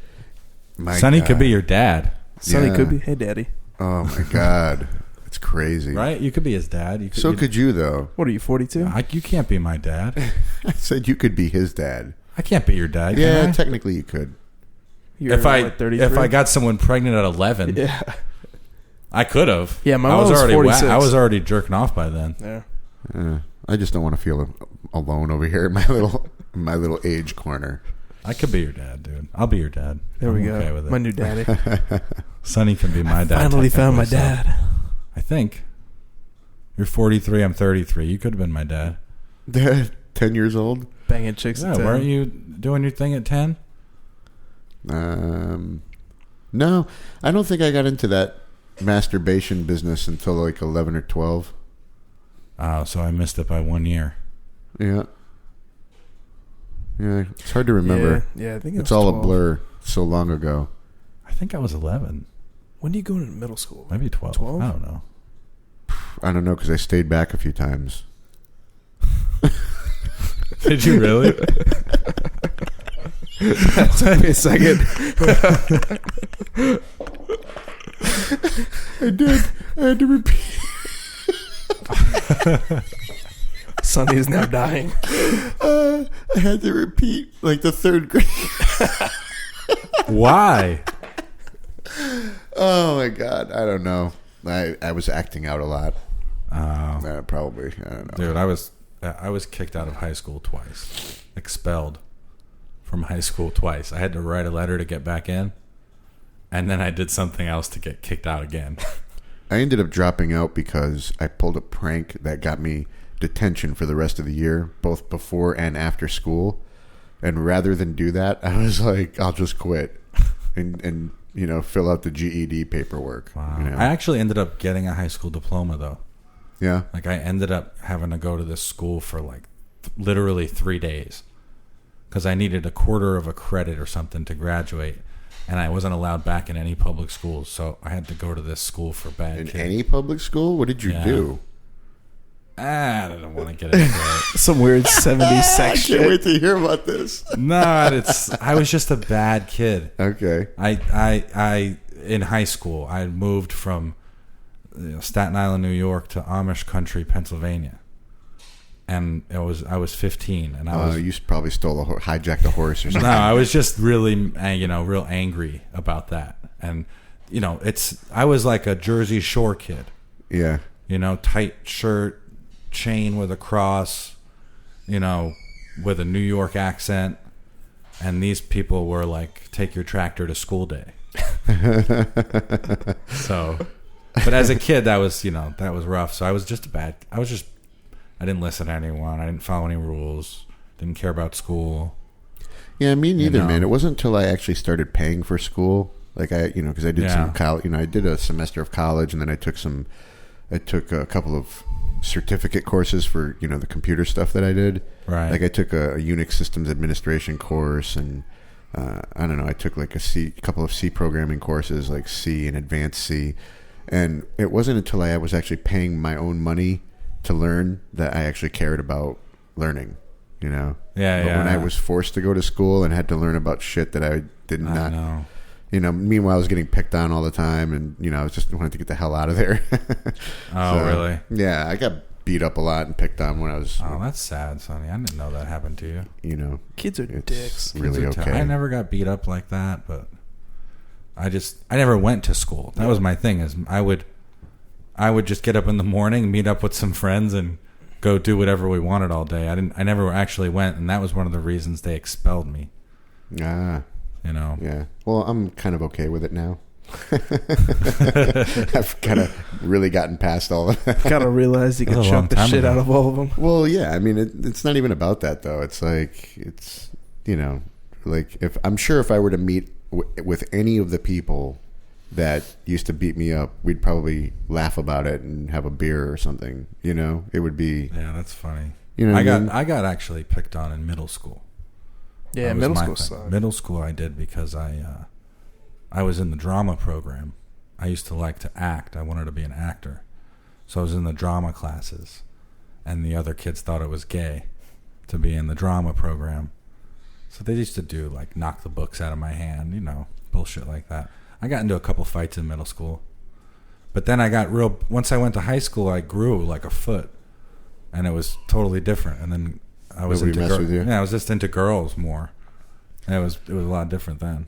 My Sonny God. could be your dad. Sonny could be. Hey, Daddy. Oh my God. It's crazy. Right? You could be his dad. Could you, though? What are you, 42? You can't be my dad. I said you could be his dad. I can't be your dad. Yeah, can I? technically you could. You're If I 33? got someone pregnant at 11, Yeah. I could have. Yeah, my I mom was already 46. I was already jerking off by then. Yeah. I just don't want to feel alone over here in my little age corner. I could be your dad, dude. I'll be your dad. There we I'm go. Okay with it. My new daddy. Sonny can be my dad. Finally found my technically, dad. so I think. You're 43. I'm 33. You could have been my dad. 10 years old? Banging chicks at 10. Weren't you doing your thing at 10? No, I don't think I got into that masturbation business until like 11 or 12. Oh, so I missed it by 1 year. Yeah. Yeah, it's hard to remember. Yeah, I think it's all 12. A blur so long ago. I think I was 11. When do you go into middle school? Maybe 12. 12? I don't know. I don't know because I stayed back a few times. Did you really? Give me a second. I did. I had to repeat. Sonny is now dying. I had to repeat like the third grade. Why? Oh my God. I don't know. I was acting out a lot. Probably. I don't know. Dude, I was kicked out of high school twice. Expelled from high school twice. I had to write a letter to get back in. And then I did something else to get kicked out again. I ended up dropping out because I pulled a prank that got me detention for the rest of the year, both before and after school. And rather than do that, I was like, I'll just quit and fill out the GED paperwork. Wow. You know? I actually ended up getting a high school diploma, though. Yeah. Like, I ended up having to go to this school for, like, literally 3 days. Because I needed a quarter of a credit or something to graduate. And I wasn't allowed back in any public schools. So I had to go to this school for bad kids. In any public school? What did you do? I don't want to get into it. Some weird 70s sex shit. I can't wait to hear about this. No, I was just a bad kid. Okay. I in high school, I moved from Staten Island, New York to Amish country, Pennsylvania. And I was 15, and I was. You probably hijacked a horse or something. No, I was just really, real angry about that. And I was like a Jersey Shore kid. Yeah. Tight shirt, chain with a cross, with a New York accent. And these people were like, take your tractor to school day. So, but as a kid, that was rough. So I didn't listen to anyone. I didn't follow any rules. Didn't care about school. Yeah, me neither, man. It wasn't until I actually started paying for school. Like because I did some college. I did a semester of college, and then I took a couple of certificate courses for the computer stuff that I did. Right. Like I took a Unix systems administration course, and I don't know. I took like a couple of C programming courses, like C and advanced C. And it wasn't until I was actually paying my own money to learn that I actually cared about learning. Yeah. But when I was forced to go to school and had to learn about shit that I did not know. Meanwhile I was getting picked on all the time, and I was just wanted to get the hell out of there. Oh, really? Yeah, beat up a lot and picked on when I was. Oh, that's sad, Sonny. I didn't know that happened to you. You know, kids are dicks. Really kids are okay. I never got beat up like that, but I never went to school. That was my thing. Is I would just get up in the morning, meet up with some friends, and go do whatever we wanted all day. I never actually went, and that was one of the reasons they expelled me. Ah, you know. Yeah. Well, I'm kind of okay with it now. I've kind of really gotten past all of that. Kind of realized you could choke the shit out of all of them. Well, yeah. I mean, it's not even about that though. It's like you know, like if I were to meet with any of the people that used to beat me up, we'd probably laugh about it and have a beer or something. You know, it would be. Yeah, that's funny. You know, I got actually picked on in middle school. Yeah, middle school sucked. Middle school I did because I was in the drama program. I used to like to act. I wanted to be an actor. So I was in the drama classes. And the other kids thought it was gay to be in the drama program. So they used to do, like, knock the books out of my hand, you know, bullshit like that. I got into a couple fights in middle school. But then once I went to high school, I grew like a foot. And it was totally different. And then I was Nobody messed with you? Yeah, I was just into girls more. And it was a lot different then.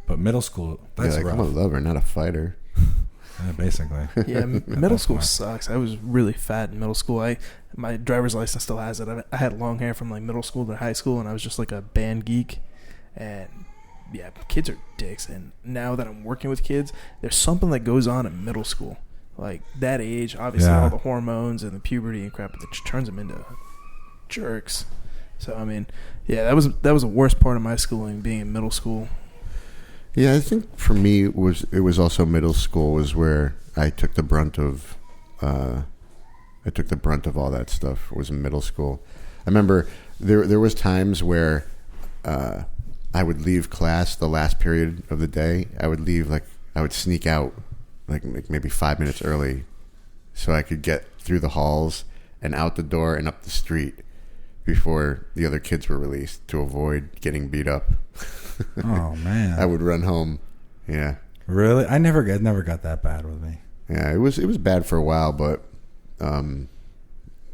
But middle school, that's rough. I'm a lover, not a fighter. Yeah, basically. Yeah, middle school sucks. I was really fat in middle school. My driver's license still has it. I had long hair from like middle school to high school, and I was just like a band geek. And yeah, kids are dicks. And now that I'm working with kids, there's something that goes on in middle school. Like that age, obviously all the hormones and the puberty and crap that turns them into jerks. So I mean, yeah, that was the worst part of my schooling, being in middle school. Yeah, I think for me it was also middle school was where I took the brunt of all that stuff. Was in middle school. I remember there was times where I would leave class the last period of the day. I would sneak out like maybe 5 minutes early so I could get through the halls and out the door and up the street before the other kids were released to avoid getting beat up. Oh man! I would run home. Yeah. Really? I never got that bad with me. Yeah, it was bad for a while, but and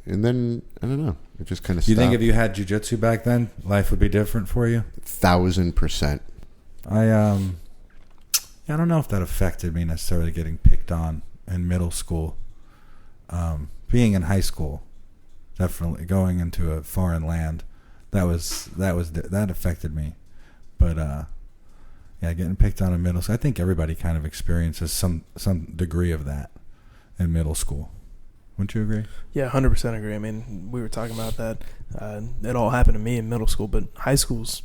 then I don't know. It just kind of. Do you think if you had jiu-jitsu back then, life would be different for you? 1,000%. I don't know if that affected me necessarily getting picked on in middle school. Being in high school, definitely going into a foreign land, that affected me. But yeah, getting picked on in middle school, I think everybody kind of experiences some degree of that in middle school. Wouldn't you agree? Yeah, 100% agree. I mean, we were talking about that. It all happened to me in middle school, but high school's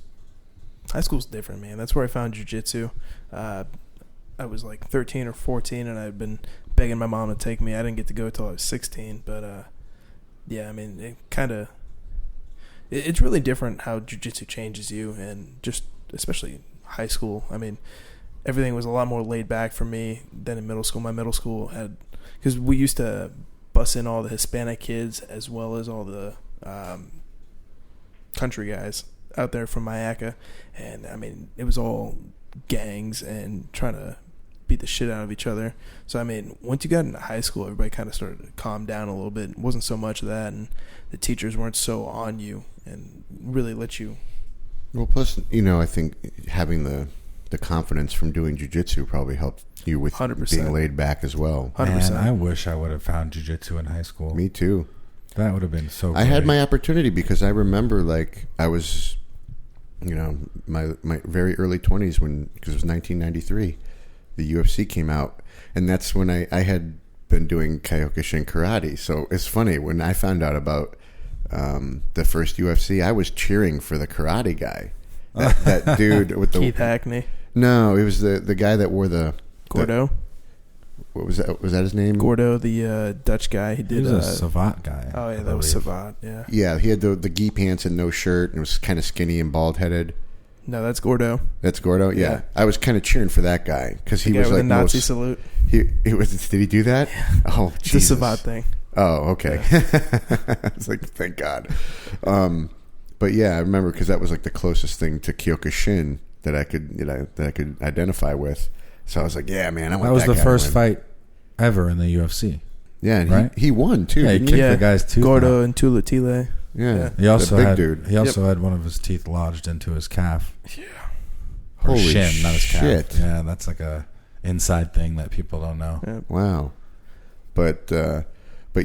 different, man. That's where I found jiu-jitsu. I was like 13 or 14, and I'd been begging my mom to take me. I didn't get to go until I was 16, but yeah, I mean, it's really different how jiu-jitsu changes you, and just especially high school. I mean, everything was a lot more laid back for me than in middle school. My middle school had, because we used to bus in all the Hispanic kids as well as all the country guys out there from Mayaca, and I mean, it was all gangs and trying to beat the shit out of each other. So I mean, once you got into high school, everybody kind of started to calm down a little bit. It wasn't so much of that, and the teachers weren't so on you and really let you. Well, plus, I think having the confidence from doing jiu-jitsu probably helped you with 100%. Being laid back as well. 100%. Man, I wish I would have found jiu-jitsu in high school. Me too. That would have been so great. I had my opportunity because I remember, like, I was, my very early 20s because it was 1993. The UFC came out, and that's when I had been doing Kyokushin karate. So it's funny, when I found out about the first UFC, I was cheering for the karate guy. That dude with the Keith Hackney. No, it was the guy that wore the Gordo. What was that? Was that his name? Gordo, the Dutch guy. He was a Savant guy. Oh yeah, that was Savant. Yeah. Yeah, he had the gi pants and no shirt, and was kind of skinny and bald headed. No, that's Gordo. That's Gordo. Yeah, I was kind of chearing for that guy because he was with like the Nazi salute. He was. Did he do that? Yeah. Oh, it's Jesus. a Savant thing. Oh, okay. Yeah. It's like, thank God. But yeah, I remember because that was like the closest thing to Kyokushin that I could identify with. So I was like, yeah, man, I want that. That was the first fight ever in the UFC. Yeah, and right? he won too. Yeah, he kicked the guy's tooth Gordo out. and Tulatile. Yeah. He also big had dude. He also had one of his teeth lodged into his calf. Yeah. Or Holy shin, not his shit. calf. Yeah, that's like a inside thing that people don't know. Yeah. Wow. But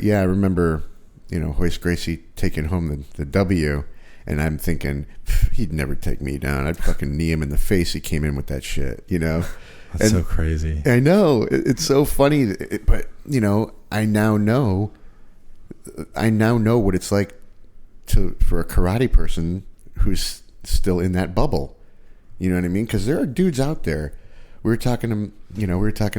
yeah, I remember, Hoist Gracie taking home the W, and I'm thinking he'd never take me down. I'd fucking knee him in the face. He came in with that shit, That's so crazy. I know it's so funny, but I now know what it's like for a karate person who's still in that bubble. You know what I mean? Because there are dudes out there. We were talking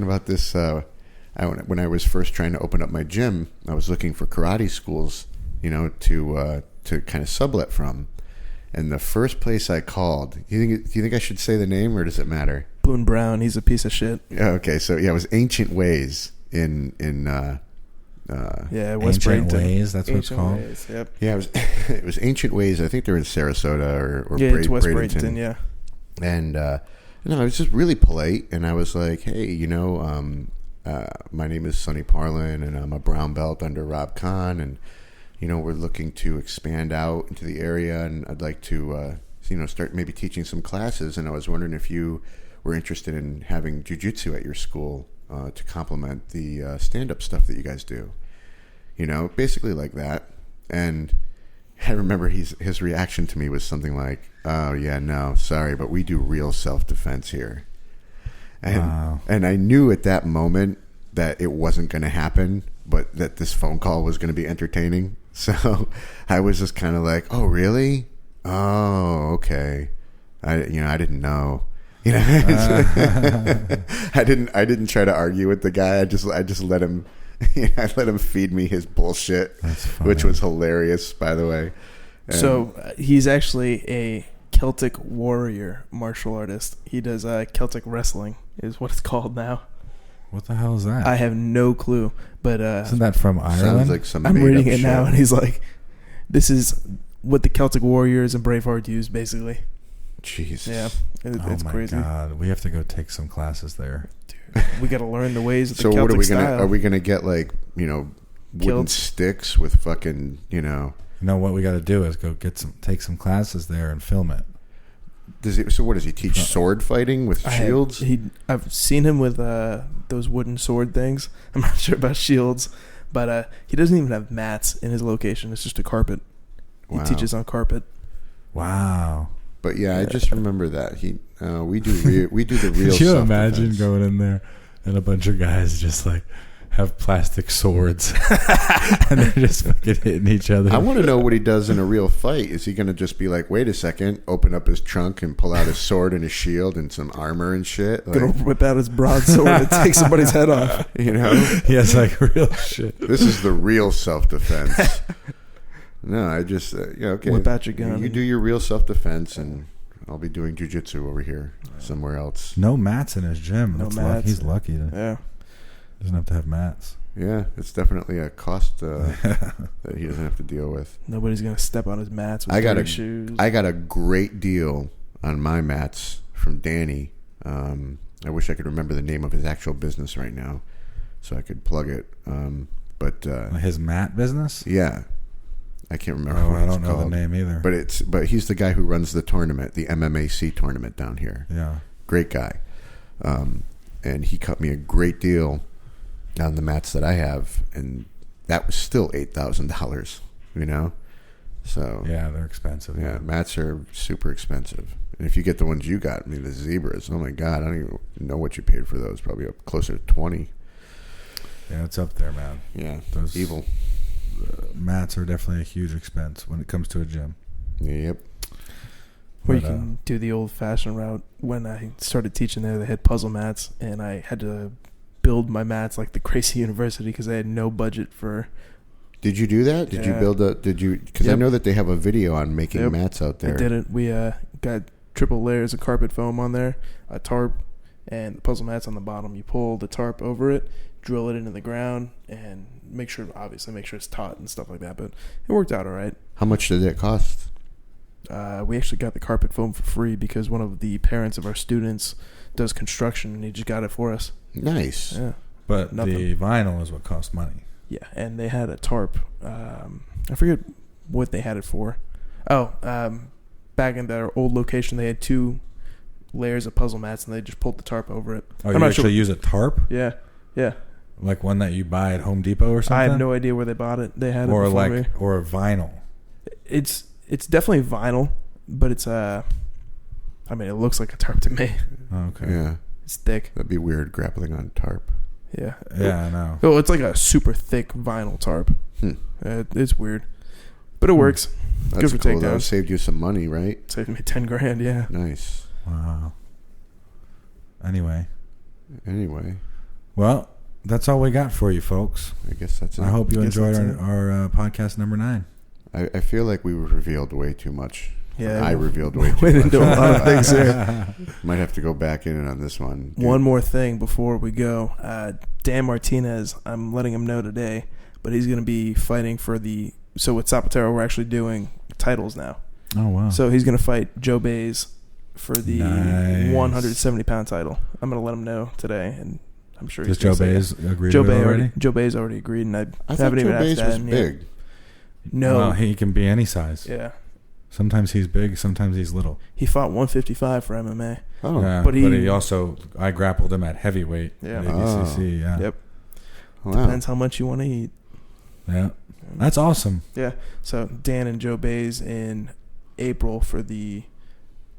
about this when I was first trying to open up my gym. I was looking for karate schools, to kind of sublet from. And the first place I called, do you think I should say the name, or does it matter? Boone Brown, he's a piece of shit. Okay, so yeah, it was Ancient Ways in West Ancient Bradenton. Ways, that's what it's Ancient called. Ways, yep. Yeah, it was Ancient Ways. I think they're in Sarasota or it's West Bradenton. Bradenton, yeah. And I was just really polite, and I was like, "Hey, my name is Sonny Parlin, and I'm a brown belt under Rob Kahn, and we're looking to expand out into the area, and I'd like to, start maybe teaching some classes, and I was wondering if you were interested in having jiu-jitsu at your school to complement the stand-up stuff that you guys do." Basically like that. And I remember his reaction to me was something like, "Oh yeah, no, sorry, but we do real self-defense here." And I knew at that moment that it wasn't going to happen, but that this phone call was going to be entertaining. So I was just kind of like, "Oh really? Oh okay." I didn't know. I didn't try to argue with the guy. I just let him. I let him feed me his bullshit, which was hilarious, by the way. And so he's actually a Celtic warrior martial artist. He does Celtic wrestling, is what it's called now. What the hell is that? I have no clue, but isn't that from Ireland? Sounds like some. I'm reading it shit. now, and he's like, "This is what the Celtic warriors and Braveheart used, basically." Jesus. Yeah, it's oh my crazy. God, we have to go take some classes there. Dude, we got to learn the ways of the So Celtic what are we style. Are we gonna get wooden Kilts. sticks with fucking You know what we got to do is go take some classes there and film it. So what does he teach? Sword fighting with shields? I've seen him with those wooden sword things. I'm not sure about shields, but he doesn't even have mats in his location. It's just a carpet. He teaches on carpet. Wow. But yeah, I just remember that we do the real. Could you self-defense. imagine going in there and a bunch of guys just like have plastic swords and they're just fucking hitting each other? I want to know what he does in a real fight. Is he going to just be like, wait a second, open up his trunk and pull out his sword and his shield and some armor and shit? Like, Gonna whip out his broadsword and take somebody's head off. He has like real shit. This is the real self-defense. No, I just okay. Whip out your gun. You do your real self-defense, and I'll be doing jiu-jitsu over here somewhere else. No mats in his gym. No That's mats. He's lucky. Yeah. Doesn't have to have mats. Yeah, it's definitely a cost that he doesn't have to deal with. Nobody's gonna step on his mats with dirty shoes. I got a great deal on my mats from Danny. I wish I could remember the name of his actual business right now, so I could plug it. But His mat business? Yeah, I can't remember. Oh, what I it's don't know called. the name either. But he's the guy who runs the tournament, the MMAC tournament down here. Yeah, great guy. And he cut me a great deal on the mats that I have, and that was still $8,000. So yeah, they're expensive. Yeah, mats are super expensive. And if you get the ones you got, the zebras, oh my God, I don't even know what you paid for those. Probably up closer to 20. Yeah, it's up there, man. Yeah, those evil. Mats are definitely a huge expense when it comes to a gym. Yep. Or you can do the old-fashioned route. When I started teaching there, they had puzzle mats, and I had to build my mats like the Gracie University because I had no budget for. Did you do that? Did you build a? Did you? Because I know that they have a video on making mats out there. I did it. We got triple layers of carpet foam on there, a tarp, and the puzzle mats on the bottom. You pull the tarp over it, drill it into the ground, and make sure it's taut and stuff like that. But it worked out all right. How much did it cost? We actually got the carpet foam for free because one of the parents of our students does construction, and he just got it for us. Nice. Yeah. But the vinyl is what costs money. Yeah, and they had a tarp. I forget what they had it for. Oh, back in their old location, they had 2 layers of puzzle mats, and they just pulled the tarp over it. Oh, you actually use a tarp? Yeah, yeah. Like one that you buy at Home Depot or something? I have no idea where they bought it. They had it or before like me. or a vinyl. It's definitely vinyl, but it's I mean, it looks like a tarp to me. Okay. Yeah. It's thick. That'd be weird grappling on tarp. Yeah. Yeah, I know. Oh, it's like a super thick vinyl tarp. It's weird, but it works. That's good for cool. takedowns. That saved you some money, right? Saved me $10,000. Yeah. Nice. Wow. Anyway. Well, that's all we got for you, folks. I guess that's it. I hope you enjoyed our podcast number 9. I feel like we revealed way too much. Yeah, I revealed way too much. Went into a lot of things here. Might have to go back in on this one. Dude. One more thing before we go. Dan Martinez, I'm letting him know today, but he's going to be fighting for the... So with Zapatero, we're actually doing titles now. Oh, wow. So he's going to fight Joe Bays for the 170-pound title. I'm going to let him know today, and I'm sure he's Does Joe Bays agree Joe with it Bay already? Joe Bays already agreed, and I thought haven't even Joe asked Bays that. was big. No. Well, he can be any size. Yeah. Sometimes he's big, sometimes he's little. He fought 155 for MMA. Oh, yeah, but he also, I grappled him at heavyweight. Yeah. At ADCC, yeah. Yep. Wow. Depends how much you want to eat. Yeah. That's awesome. Yeah. So Dan and Joe Bays in April for the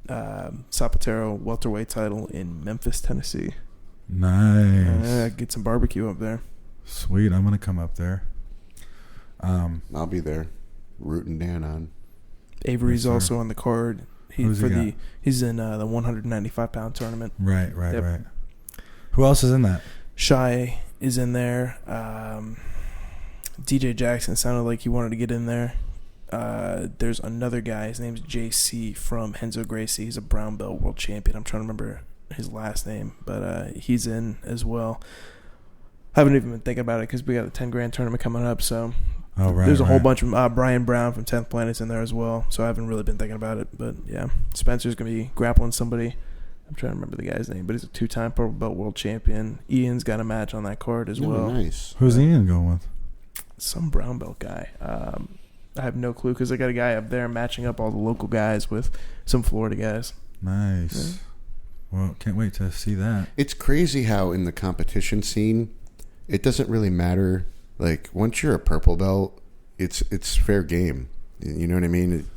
Zapatero welterweight title in Memphis, Tennessee. Nice. Get some barbecue up there. Sweet. I'm going to come up there. I'll be there rooting Dan on. Avery's also on the card. He's in the 195-pound tournament. Right. Who else is in that? Shy is in there. DJ Jackson sounded like he wanted to get in there. There's another guy. His name's JC from Henzo Gracie. He's a brown belt world champion. I'm trying to remember his last name, but he's in as well. I haven't even been thinking about it because we got a $10,000 tournament coming up. So there's a whole bunch of Brian Brown from 10th Planet's in there as well. So I haven't really been thinking about it. But yeah, Spencer's going to be grappling somebody. I'm trying to remember the guy's name, but he's a 2-time purple belt world champion. Ian's got a match on that card as well. Nice. Who's Ian going with? Some brown belt guy. I have no clue because I got a guy up there matching up all the local guys with some Florida guys. Nice. Yeah. Well, can't wait to see that. It's crazy how in the competition scene, it doesn't really matter. Like once you're a purple belt, it's fair game. You know what I mean?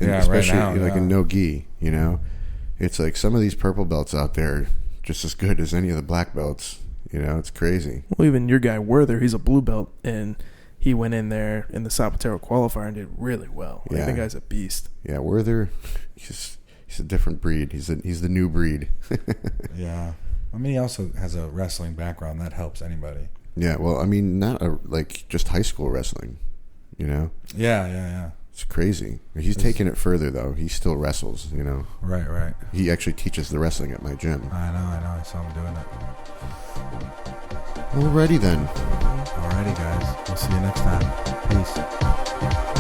And especially right now, in no gi. You know, it's like some of these purple belts out there just as good as any of the black belts. You know, it's crazy. Well, even your guy Werther, he's a blue belt, and he went in there in the Zapatero qualifier and did really well. Like, the guy's a beast. Yeah, Werther, he's a different breed. He's the new breed. Yeah. I mean, he also has a wrestling background. That helps anybody. Yeah, well, I mean, not just high school wrestling, you know? Yeah. It's crazy. He's taking it further, though. He still wrestles, you know? Right. He actually teaches the wrestling at my gym. I know. I saw him doing it. Alrighty then. Alrighty, guys. We'll see you next time. Peace.